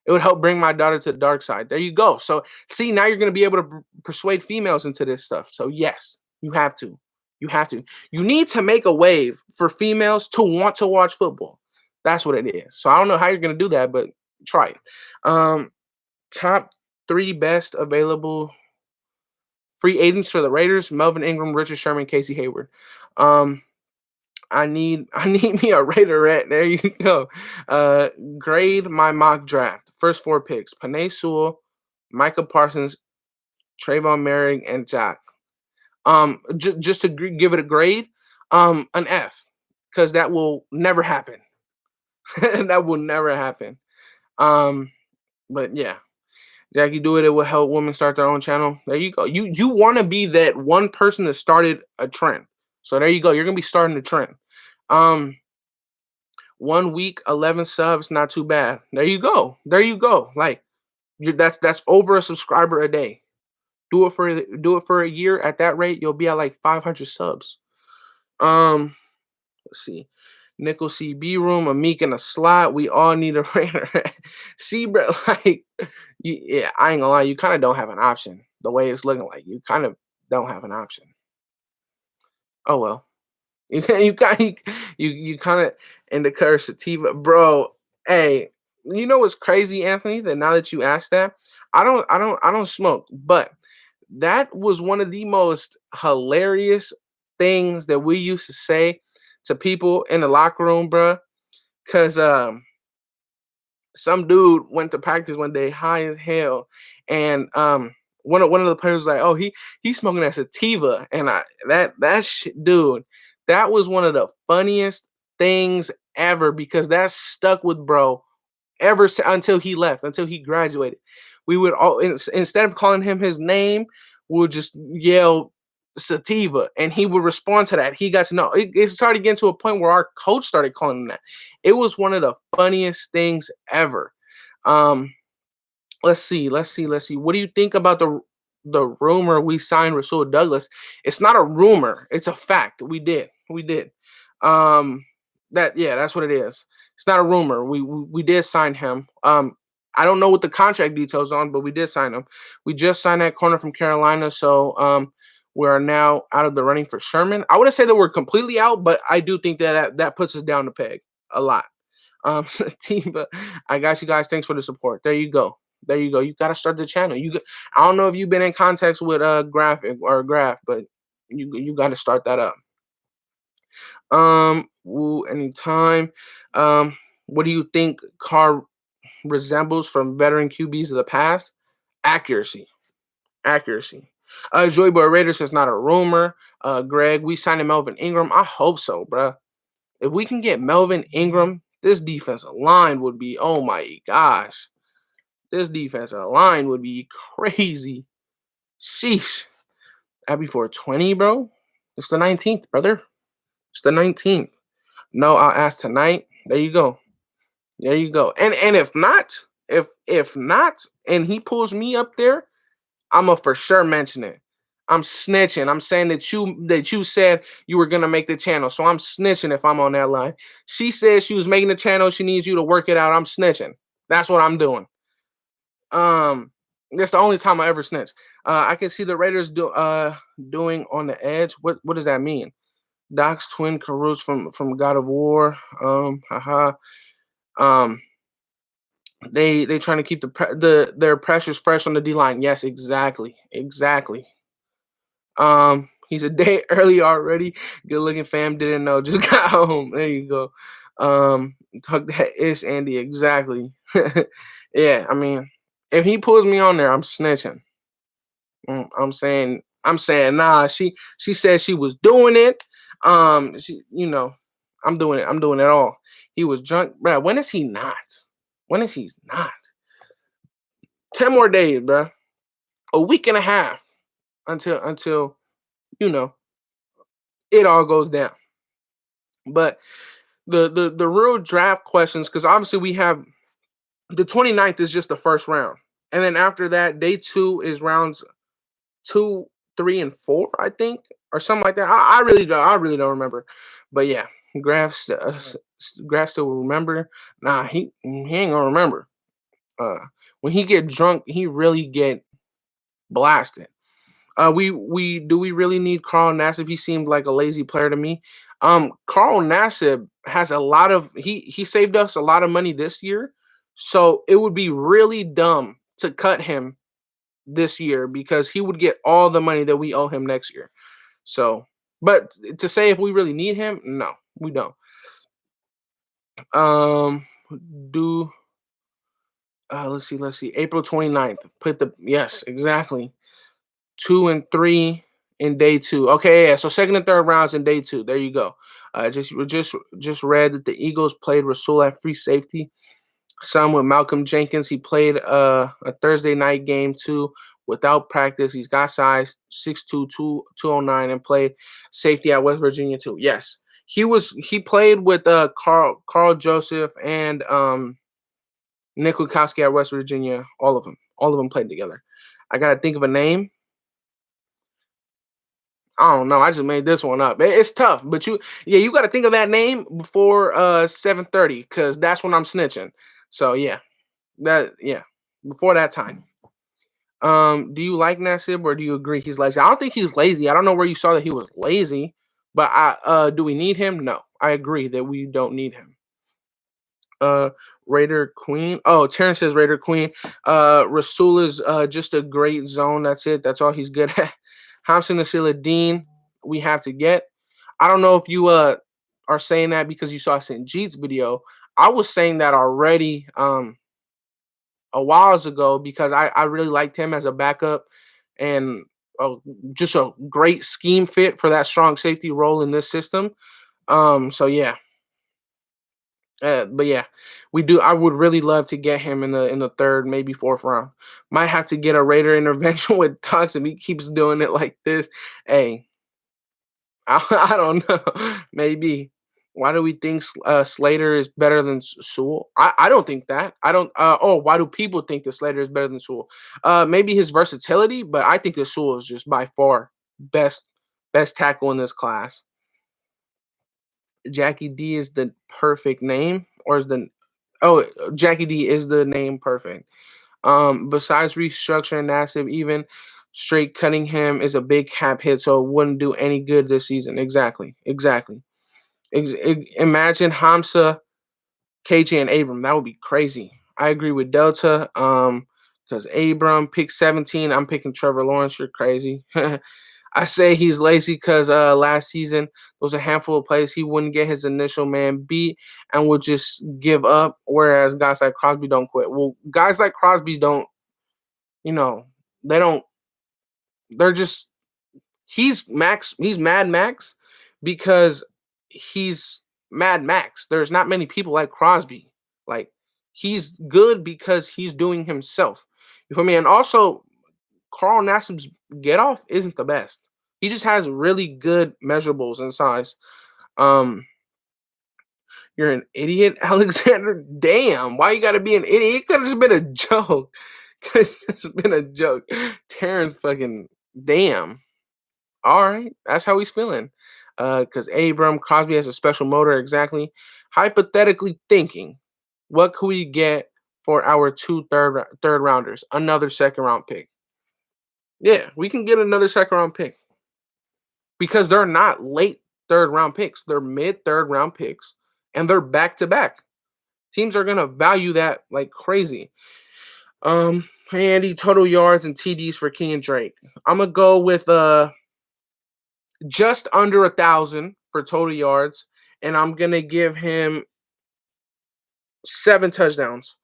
It would help bring my daughter to the dark side. There you go. So see, now you're going to be able to persuade females into this stuff. So yes, you have to. You have to. You need to make a wave for females to want to watch football. That's what it is. So I don't know how you're going to do that, but try it. Top 3 best available free agents for the Raiders: Melvin Ingram, Richard Sherman, Casey Hayward. I need me a Raiderette. There you go. Grade my mock draft. First 4 picks: Penei Sewell, Micah Parsons, Trayvon Merrick, and Jack. Just to give it a grade, an F, because that will never happen. That will never happen. But yeah, Jackie, do it. It will help women start their own channel. There you go. You want to be that one person that started a trend. So there you go. You're gonna be starting a trend. 1 week, 11 subs, not too bad. There you go. There you go. Like that's over a subscriber a day. Do it for a year. At that rate, you'll be at like 500 subs. Let's see. Nickel CB room, a Meek in a slot. We all need a Raider. See, bro, like, yeah, I ain't gonna lie. You kind of don't have an option. The way it's looking like, you kind of don't have an option. Oh well. You kind of in the curse sativa, bro. Hey, you know what's crazy, Anthony? That now that you asked that, I don't smoke, but that was one of the most hilarious things that we used to say to people in the locker room, bro. Cause some dude went to practice one day high as hell, and one of the players was like, "Oh, he's smoking that sativa," and that shit, dude, that was one of the funniest things ever because that stuck with bro until he left, until he graduated. We would all instead of calling him his name, we would just yell sativa, and he would respond to that. He got to know. It started getting to a point where our coach started calling him that. It was one of the funniest things ever. Um, let's see. What do you think about the rumor we signed Rasul Douglas? It's not a rumor. It's a fact. We did. That's what it is. It's not a rumor. We did sign him. I don't know what the contract details on, but we did sign him. We just signed that corner from Carolina, so we are now out of the running for Sherman. I wouldn't say that we're completely out, but I do think that puts us down the peg a lot. Team, but I got you guys. Thanks for the support. There you go. There you go. You got to start the channel. I don't know if you've been in contact with Graph, but you got to start that up. Anytime. What do you think Carr resembles from veteran QBs of the past? Accuracy. Accuracy. Joey Boy Raiders is not a rumor. Greg, we signed Melvin Ingram. I hope so, bruh. If we can get Melvin Ingram, this defensive line would be, oh my gosh. This defensive line would be crazy. Sheesh. Happy 420, bro. It's the 19th, brother. It's the 19th. No, I'll ask tonight. There you go. There you go. And if not, if not, and he pulls me up there, I'ma for sure mention it. I'm snitching. I'm saying that you said you were gonna make the channel. So I'm snitching if I'm on that line. She said she was making the channel. She needs you to work it out. I'm snitching. That's what I'm doing. That's the only time I ever snitch. I can see the Raiders doing on the edge. What does that mean? Doc's twin Caruthers from God of War. Haha. They trying to keep their pressures fresh on the D line. Yes, exactly. He's a day early already. Good looking fam. Didn't know. Just got home. There you go. Talk that ish, Andy. Exactly. Yeah, I mean, if he pulls me on there, I'm snitching. I'm saying, nah. She said she was doing it. I'm doing it. I'm doing it all. He was drunk, bro. When is he not? When is he not? 10 more days, bro. A week and a half until you know it all goes down. But the real draft questions, because obviously we have the 29th is just the first round. And then after that, day 2 is rounds 2, 3, and 4, I think, or something like that. I really don't remember. But yeah, Graf still will remember. Nah, he ain't gonna remember. When he get drunk, he really get blasted. We really need Carl Nassib? He seemed like a lazy player to me. Carl Nassib has a lot of he saved us a lot of money this year, so it would be really dumb to cut him this year because he would get all the money that we owe him next year. So, but to say if we really need him, no, we don't. Do let's see. April 29th. Yes, exactly. 2 and 3 in day 2. Okay, yeah. So second and third rounds in day 2. There you go. Just read that the Eagles played Rasul at free safety. Some with Malcolm Jenkins. He played a Thursday night game too without practice. He's got size 6'2", 209, and played safety at West Virginia too. Yes, he played with Carl Joseph and Nick Witkowski at West Virginia. All of them played together. I gotta think of a name. I don't know. I just made this one up. It's tough, but you got to think of that name before 7:30 because that's when I'm snitching. So yeah, before that time. Do you like Nassib or do you agree he's lazy? I don't think he's lazy. I don't know where you saw that he was lazy, but do we need him? No, I agree that we don't need him. Raider Queen. Oh, Terrence says Raider Queen. Rasul is just a great zone. That's it. That's all he's good at. Hamson Asila Dean, we have to get. I don't know if you are saying that because you saw St. Jeet's video. I was saying that already a while ago because I really liked him as a backup and just a great scheme fit for that strong safety role in this system. So yeah. But yeah, we do. I would really love to get him in the third, maybe fourth round. Might have to get a Raider intervention with Tux if he keeps doing it like this. Hey, I don't know. Maybe. Why do we think Slater is better than Sewell? I don't think that. I don't. Why do people think that Slater is better than Sewell? Maybe his versatility, but I think that Sewell is just by far best tackle in this class. Jackie D is the perfect name, or is Jackie D is the name perfect. Besides restructuring Nassib, even straight cutting him is a big cap hit, so it wouldn't do any good this season. Exactly. Imagine Hamza, KJ, and Abram. That would be crazy. I agree with Delta. Because Abram pick 17. I'm picking Trevor Lawrence. You're crazy. I say he's lazy because last season there was a handful of plays he wouldn't get his initial man beat and would just give up. Whereas guys like Crosby don't quit. Well, guys like Crosby don't, you know, they don't. They're just he's Max. He's Mad Max because he's Mad Max. There's not many people like Crosby. Like he's good because he's doing himself. You feel me? And also, Carl Nassib's get off isn't the best. He just has really good measurables and size. Um, you're an idiot, Alexander. Damn, why you gotta be an idiot? It could have just been a joke. Could have just been a joke. Terrence fucking damn. All right, that's how he's feeling. Because Abram Crosby has a special motor. Exactly. Hypothetically thinking, what could we get for our third rounders? Another second round pick. Yeah, we can get another second round pick because they're not late third round picks. They're mid third round picks and they're back to back. Teams are gonna value that like crazy. Hey Andy, total yards and TDs for King and Drake. I'm gonna go with just under 1,000 for total yards, and I'm gonna give him 7 touchdowns.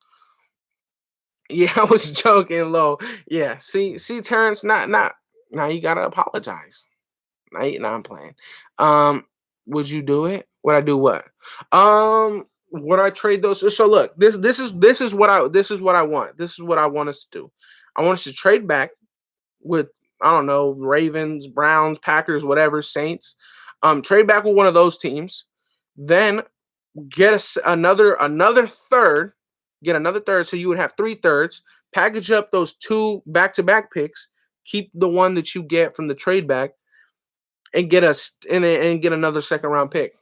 Yeah, I was joking, low. Yeah, see, Terrence, not now. You gotta apologize. Now I'm playing. Um, would you do it? Would I do what? Would I trade those? So look, this is what I want. This is what I want us to do. I want us to trade back with I don't know Ravens, Browns, Packers, whatever, Saints. Trade back with one of those teams, then get us another third, get another third, so you would have 3 thirds. Package up those 2 back-to-back picks, keep the one that you get from the trade back, and get us and get another second round pick.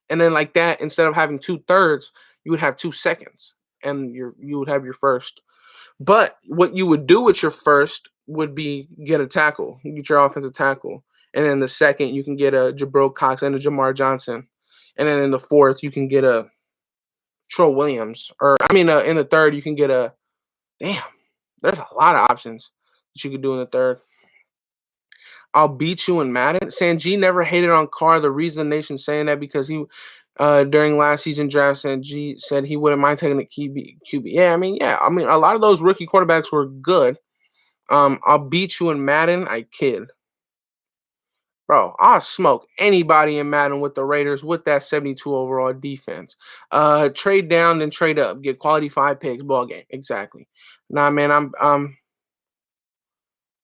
And then like that, instead of having 2 thirds, you would have 2 seconds, and you would have your first. But what you would do with your first would be get a tackle, get your offensive tackle, and then the second you can get a Jabril Cox and a Jamar Johnson, and then in the fourth you can get a Troy Williams, or I mean, in the third you can get a damn. There's a lot of options that you could do in the third. I'll beat you in Madden. Sanji never hated on Carr. The reason the nation's saying that because he during last season draft Sanji said he wouldn't mind taking a QB. Yeah, I mean a lot of those rookie quarterbacks were good. I'll beat you in Madden. I kid. Bro, I'll smoke anybody in Madden with the Raiders with that 72 overall defense. Trade down, then trade up. Get quality 5 picks, ball game. Exactly. Nah, man, I'm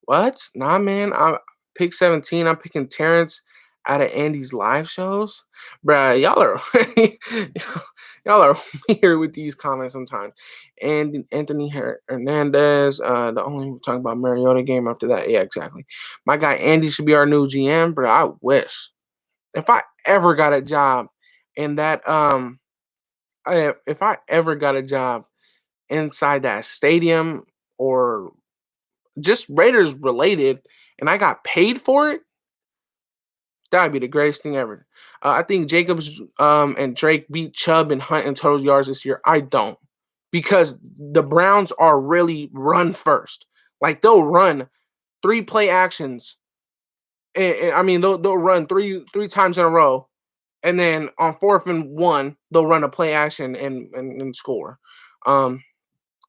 what? Nah, man. I pick 17. I'm picking Terrence out of Andy's live shows. Bruh, y'all are y'all are weird with these comments sometimes. And Anthony Hernandez, the only talking about Mariota game after that. Yeah, exactly. My guy Andy should be our new GM, but I wish. If I ever got a job in that if I ever got a job inside that stadium or just Raiders related, and I got paid for it, that would be the greatest thing ever. I think Jacobs and Drake beat Chubb and Hunt in total yards this year. I don't, because the Browns are really run first. Like they'll run 3 play actions, and I mean they'll run three times in a row, and then on 4th and 1 they'll run a play action and score. Um,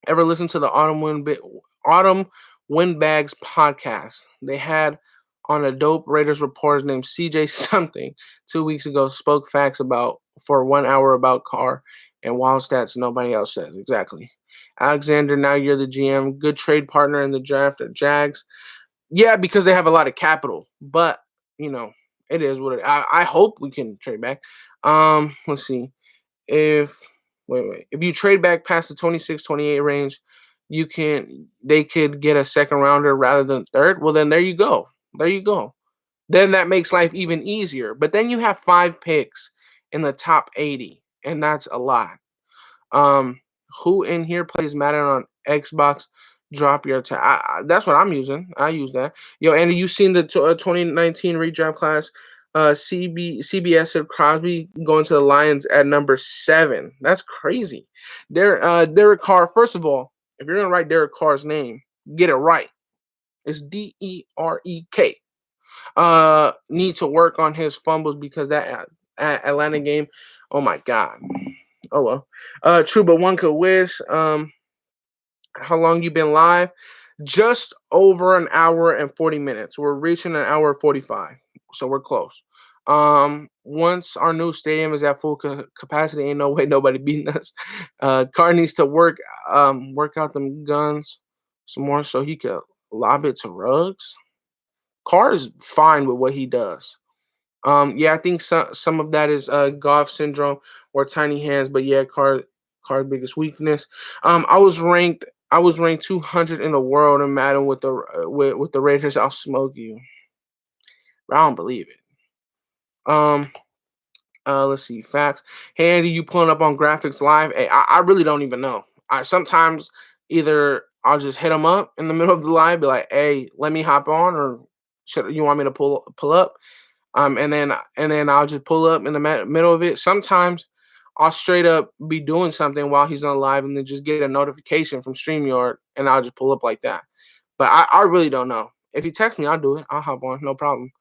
Ever listen to the Autumn Windbags podcast? They had on a dope Raiders reporter named CJ something 2 weeks ago. Spoke facts about for 1 hour about Carr and wild stats nobody else says. Exactly. Alexander, now you're the GM. Good trade partner in the draft at Jags. Yeah, because they have a lot of capital, but you know it is what it. I hope we can trade back. Let's see if if you trade back past the 26-28 range, they could get a second rounder rather than third. Well, then there you go. There you go. Then that makes life even easier. But then you have 5 picks in the top 80, and that's a lot. Um, who in here plays Madden on Xbox? Drop your that's what I'm using. I use that. Yo, Andy, you seen the 2019 redraft class? CBS said Crosby going to the Lions at number 7. That's crazy. Derek Carr. First of all, If you're gonna write Derek Carr's name, get it right. It's Derek. Need to work on his fumbles because that Atlanta game, oh my god. Oh well. True, but one could wish. How long you been live? Just over an hour and 40 minutes. We're reaching an hour 45, so we're close. Once our new stadium is at full capacity, ain't no way nobody beating us. Carr needs to work out them guns some more so he could lob it to Ruggs. Carr is fine with what he does. Yeah, I think some of that is Goff syndrome or tiny hands, but yeah, Carr's biggest weakness. I was ranked 200 in the world in Madden with the Raiders. I'll smoke you. I don't believe it. Um, let's see facts. Hey Andy, you pulling up on graphics live? Hey, I really don't even know. I sometimes either I'll just hit them up in the middle of the live, be like, hey, let me hop on, or should you want me to pull up? And then I'll just pull up in the middle of it. Sometimes I'll straight up be doing something while he's on live, and then just get a notification from StreamYard, and I'll just pull up like that. But I really don't know. If he texts me, I'll do it. I'll hop on, no problem.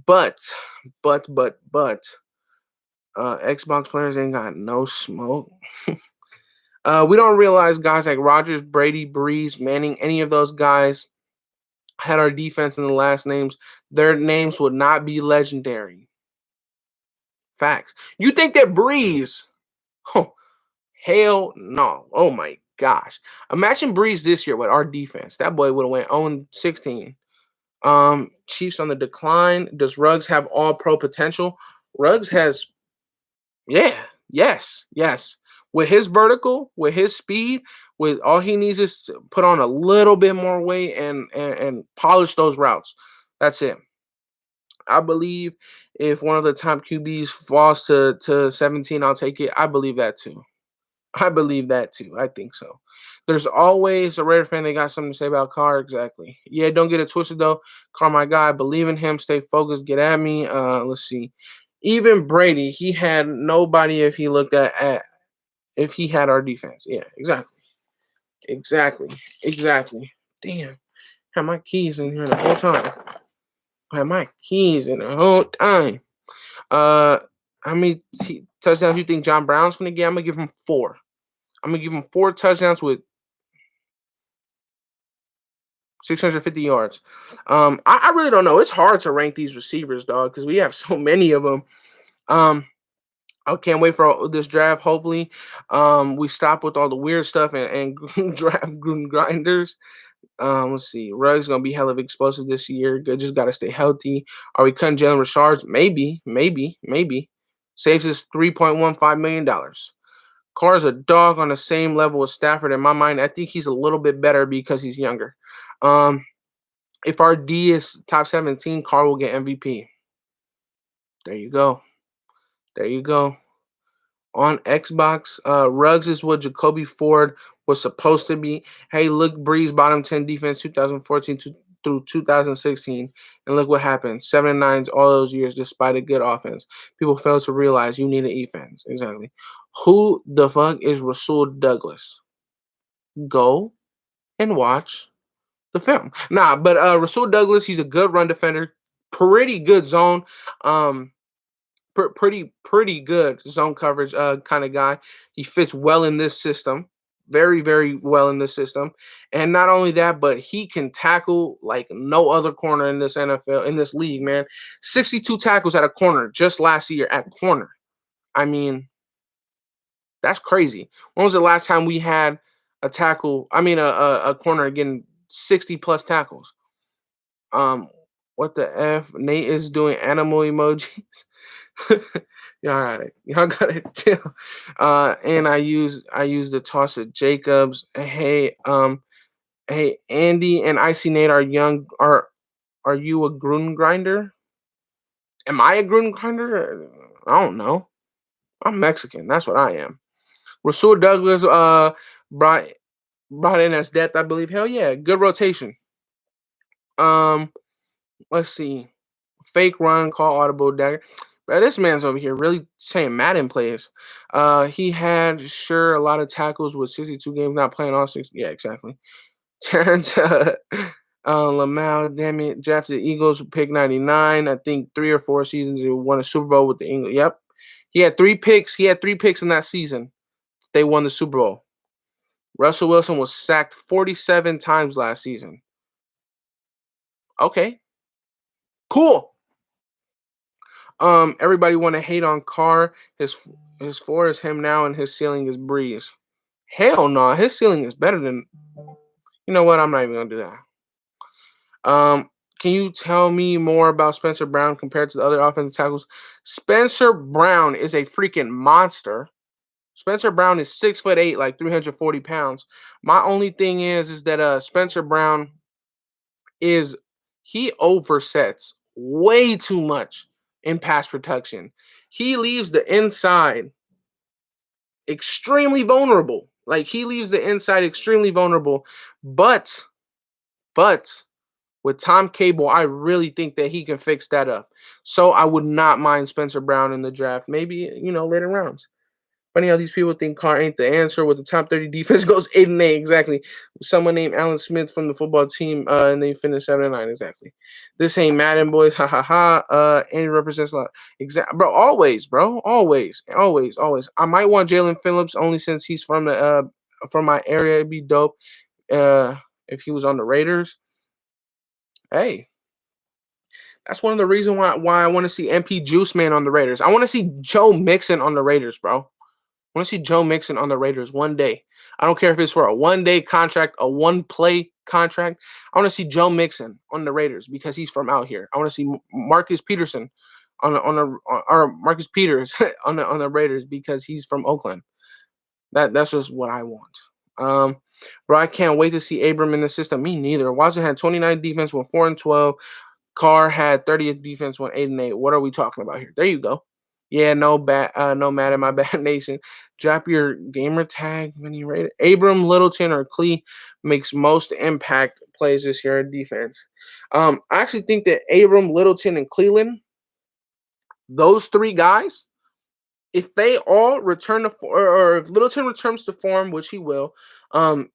But, Xbox players ain't got no smoke. We don't realize guys like Rodgers, Brady, Breeze, Manning, any of those guys had our defense in the last names, their names would not be legendary. Facts. You think that Breeze? Oh, hell no. Oh my gosh. Imagine Breeze this year with our defense. That boy would have went 0-16. Chiefs on the decline. Does Ruggs have all pro potential? Ruggs has, yeah, yes. With his vertical, with his speed, with all he needs is to put on a little bit more weight and polish those routes. That's it. I believe if one of the top QBs falls to 17, I'll take it. I believe that too. I believe that too. I think so. There's always a Raider fan that got something to say about Carr. Exactly. Yeah, don't get it twisted though. Carr, my guy, believe in him. Stay focused. Get at me. Let's see. Even Brady, he had nobody if he looked at if he had our defense. Yeah, exactly. Exactly. Damn. Had my keys in here the whole time. Had my keys in the whole time. Uh, how many touchdowns you think John Brown's gonna get? I'm gonna give him 4. I'm gonna give him 4 touchdowns with 650 yards. I really don't know. It's hard to rank these receivers, dog, because we have so many of them. Um, I can't wait for this draft. Hopefully, we stop with all the weird stuff and draft grinders. Let's see. Ruggs gonna be hell of explosive this year. Good, just gotta stay healthy. Are we cutting Jalen Richards? Maybe. Saves us $3.15 million. Carr's a dog on the same level as Stafford in my mind. I think he's a little bit better because he's younger. If our D is top 17, Carr will get MVP. There you go. On Xbox, Ruggs is what Jacoby Ford was supposed to be. Hey, look, Breeze bottom 10 defense 2014 through 2016, and look what happened. 7-9s all those years, despite a good offense. People fail to realize you need an defense. Exactly. Who the fuck is Rasul Douglas? Go and watch the film. Nah, but Rasul Douglas, he's a good run defender, pretty good zone. Pretty good zone coverage kind of guy. He fits well in this system, very well in this system. And not only that, but he can tackle like no other corner in this NFL, in this league, man. 62 tackles at a corner just last year at corner. I mean, that's crazy. When was the last time we had a tackle? I mean, a corner getting 60 plus tackles. What the f? Nate is doing animal emojis. Y'all gotta chill. And I use the toss of Jacobs. Hey, Andy and Icy Nate are young. Are you a Gruden grinder? Am I a Gruden grinder? I don't know. I'm Mexican. That's what I am. Rasul Douglas brought in as depth, I believe. Hell yeah, good rotation. Let's see. Fake run, call audible dagger. But this man's over here really saying Madden plays. He had sure a lot of tackles with 62 games, not playing all 60. Yeah, exactly. Terrence Lamau, damn it, drafted the Eagles, pick 99. I think 3 or 4 seasons he won a Super Bowl with the Eagles. Yep. He had 3 picks. He had 3 picks in that season. They won the Super Bowl. Russell Wilson was sacked 47 times last season. Okay. Cool. Everybody want to hate on Carr. His floor is him now, and his ceiling is Breeze. Hell no, his ceiling is better than. You know what? I'm not even gonna do that. Can you tell me more about Spencer Brown compared to the other offensive tackles? Spencer Brown is a freaking monster. Spencer Brown is 6'8", like 340 pounds. My only thing is that Spencer Brown is he oversets way too much in pass protection. He leaves the inside extremely vulnerable. Like he leaves the inside extremely vulnerable. But with Tom Cable, I really think that he can fix that up. So I would not mind Spencer Brown in the draft. Maybe, later rounds. Funny how these people think Carr ain't the answer. With the top 30 defense goes 8-8 exactly. Someone named Alan Smith from the football team, and they finished 7-9 exactly. This ain't Madden boys, ha ha ha. And he represents a lot. Bro. Always, bro, always, always, always. I might want Jalen Phillips only since he's from my area. It'd be dope. If he was on the Raiders. Hey, that's one of the reasons why I want to see MP Juice Man on the Raiders. I want to see Joe Mixon on the Raiders, bro. I want to see Joe Mixon on the Raiders one day. I don't care if it's for a 1-day contract, a 1-play contract. I want to see Joe Mixon on the Raiders because he's from out here. I want to see Marcus Peterson or Marcus Peters on the Raiders because he's from Oakland. That's just what I want. Bro, I can't wait to see Abram in the system. Me neither. Watson had 29 defense, went 4-12. Carr had 30th defense, went 8-8. What are we talking about here? There you go. Yeah, no matter my bad nation. Drop your gamer tag when you rate it. Abram, Littleton, or Klee makes most impact plays this year in defense. I actually think that Abram, Littleton, and Cleveland, those 3 guys, if they all return to or if Littleton returns to form, which he will, and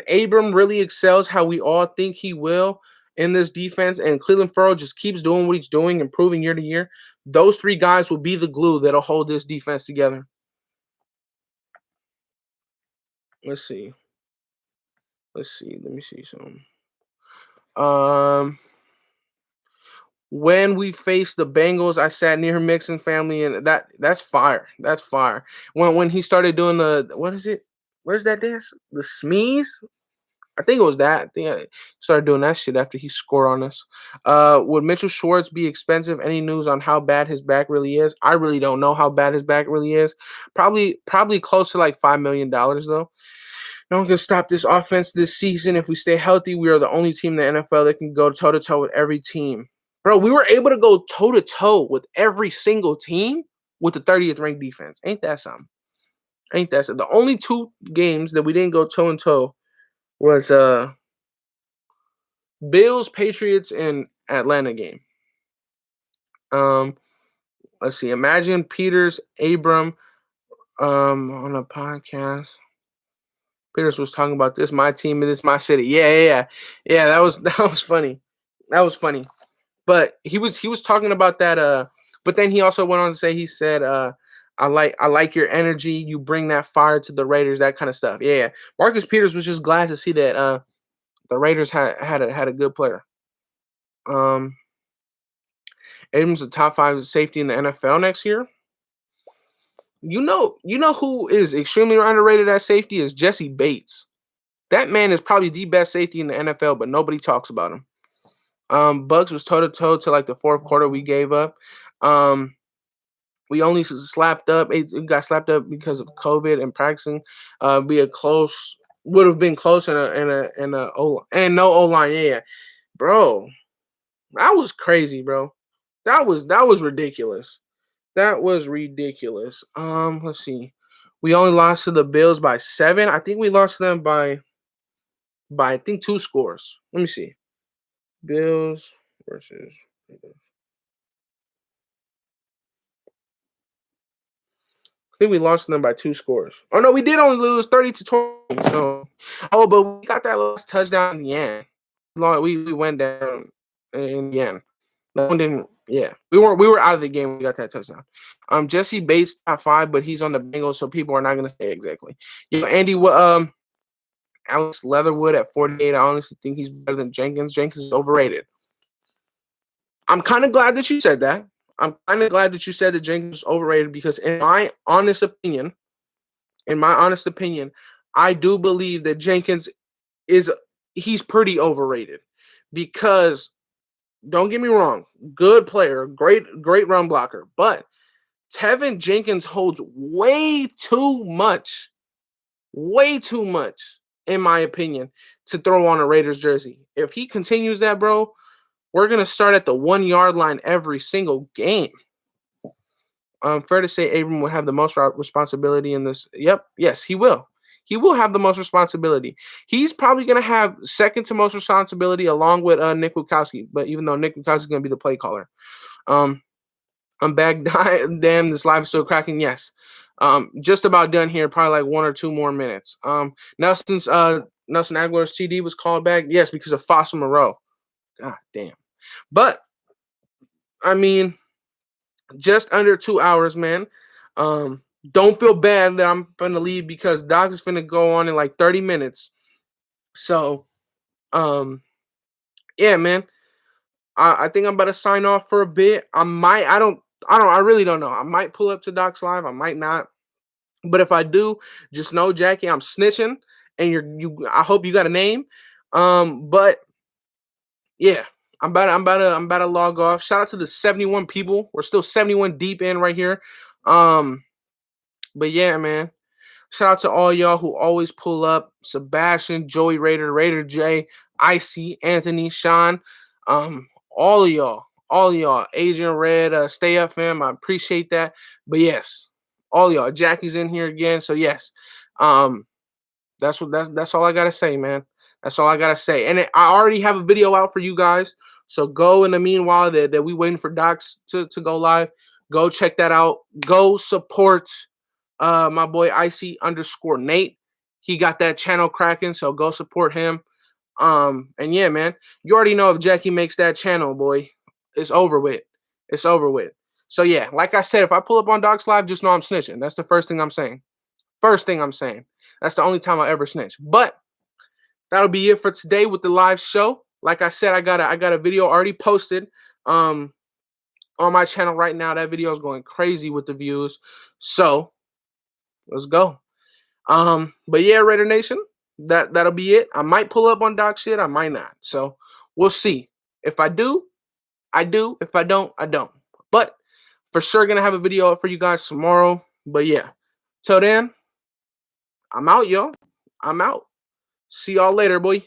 Abram really excels how we all think he will in this defense, and Cleveland Farrell just keeps doing what he's doing, improving year to year, those 3 guys will be the glue that'll hold this defense together. Let's see. Let me see some. Um, when we faced the Bengals, I sat near Mixon family, and that's fire. That's fire. When he started doing the what is it? What is that dance? The Smeeze? I think it was that. I think I started doing that shit after he scored on us. Would Mitchell Schwartz be expensive? Any news on how bad his back really is? I really don't know how bad his back really is. Probably close to like $5 million though. No one can stop this offense this season. If we stay healthy, we are the only team in the NFL that can go toe to toe with every team. Bro, we were able to go toe to toe with every single team with the 30th ranked defense. Ain't that something? Ain't that something? The only 2 games that we didn't go toe and toe was Bills, Patriots, and Atlanta game. Um, let's see. Imagine Peters, Abram, on a podcast. Peters was talking about this my team and this my city. Yeah. That was that was funny. That was funny. But he was talking about that. But then he also went on to say he said I like your energy. You bring that fire to the Raiders. That kind of stuff. Yeah. Marcus Peters was just glad to see that the Raiders had a good player. Abrams a top 5 safety in the NFL next year. You know who is extremely underrated at safety is Jesse Bates. That man is probably the best safety in the NFL, but nobody talks about him. Bucks was toe to toe to like the 4th quarter. We gave up. We only slapped up. It got slapped up because of COVID and practicing. Be a close would have been close and no O line. Yeah, bro, that was crazy, bro. That was ridiculous. That was ridiculous. Let's see. We only lost to the Bills by 7. I think we lost to them by I think 2 scores. Let me see. Bills versus think we lost them by 2 scores. Oh no, we did only lose 30-20. So, oh, but we got that last touchdown in the end. We went down in the end. That one didn't. Yeah, we were out of the game when we got that touchdown. Jesse Bates top 5, but he's on the Bengals, so people are not gonna say exactly. Andy, Alex Leatherwood at 48. I honestly think he's better than Jenkins. Jenkins is overrated. I'm kind of glad that you said that. I'm kind of glad that you said that Jenkins is overrated because in my honest opinion, I do believe that Jenkins he's pretty overrated because don't get me wrong, good player, great run blocker, but Tevin Jenkins holds way too much, in my opinion, to throw on a Raiders jersey. If he continues that, bro, we're going to start at the 1 yard line every single game. Fair to say Abram would have the most responsibility in this. Yep. Yes, he will. He will have the most responsibility. He's probably going to have second to most responsibility along with Nick Witkowski. But even though Nick Witkowski is going to be the play caller. I'm back. Damn, this live is still cracking. Yes. Just about done here. Probably like 1 or 2 more minutes. Nelson Aguilar's TD was called back. Yes, because of Foster Moreau. God damn. But, I mean, just under 2 hours, man. Don't feel bad that I'm finna leave because Doc is finna go on in like 30 minutes. So, yeah, man. I think I'm about to sign off for a bit. I really don't know. I might pull up to Doc's live. I might not. But if I do, just know, Jackie, I'm snitching, and I hope you got a name. But yeah, I'm about to log off. Shout out to the 71 people. We're still 71 deep in right here. But yeah, man. Shout out to all y'all who always pull up. Sebastian, Joey Raider J, Icy, Anthony, Sean. All of y'all. Adrian Red, Stay Up Fam. I appreciate that. But yes, all y'all. Jackie's in here again. So yes. That's all I gotta say, man. That's all I gotta say. And I already have a video out for you guys. So go in the meanwhile that we waiting for Docs to go live. Go check that out. Go support my boy Icy_Nate. He got that channel cracking, so go support him. And yeah, man, you already know if Jackie makes that channel, boy, it's over with. It's over with. So yeah, like I said, if I pull up on Doc's live, just know I'm snitching. That's the first thing I'm saying. That's the only time I ever snitch. But that'll be it for today with the live show. Like I said, I got a video already posted on my channel right now. That video is going crazy with the views. So let's go. But yeah, Raider Nation, that'll be it. I might pull up on Doc shit, I might not. So we'll see. If I do, I do. If I don't, I don't. But for sure gonna have a video up for you guys tomorrow. But yeah. Till then, I'm out, y'all. I'm out. See y'all later, boy.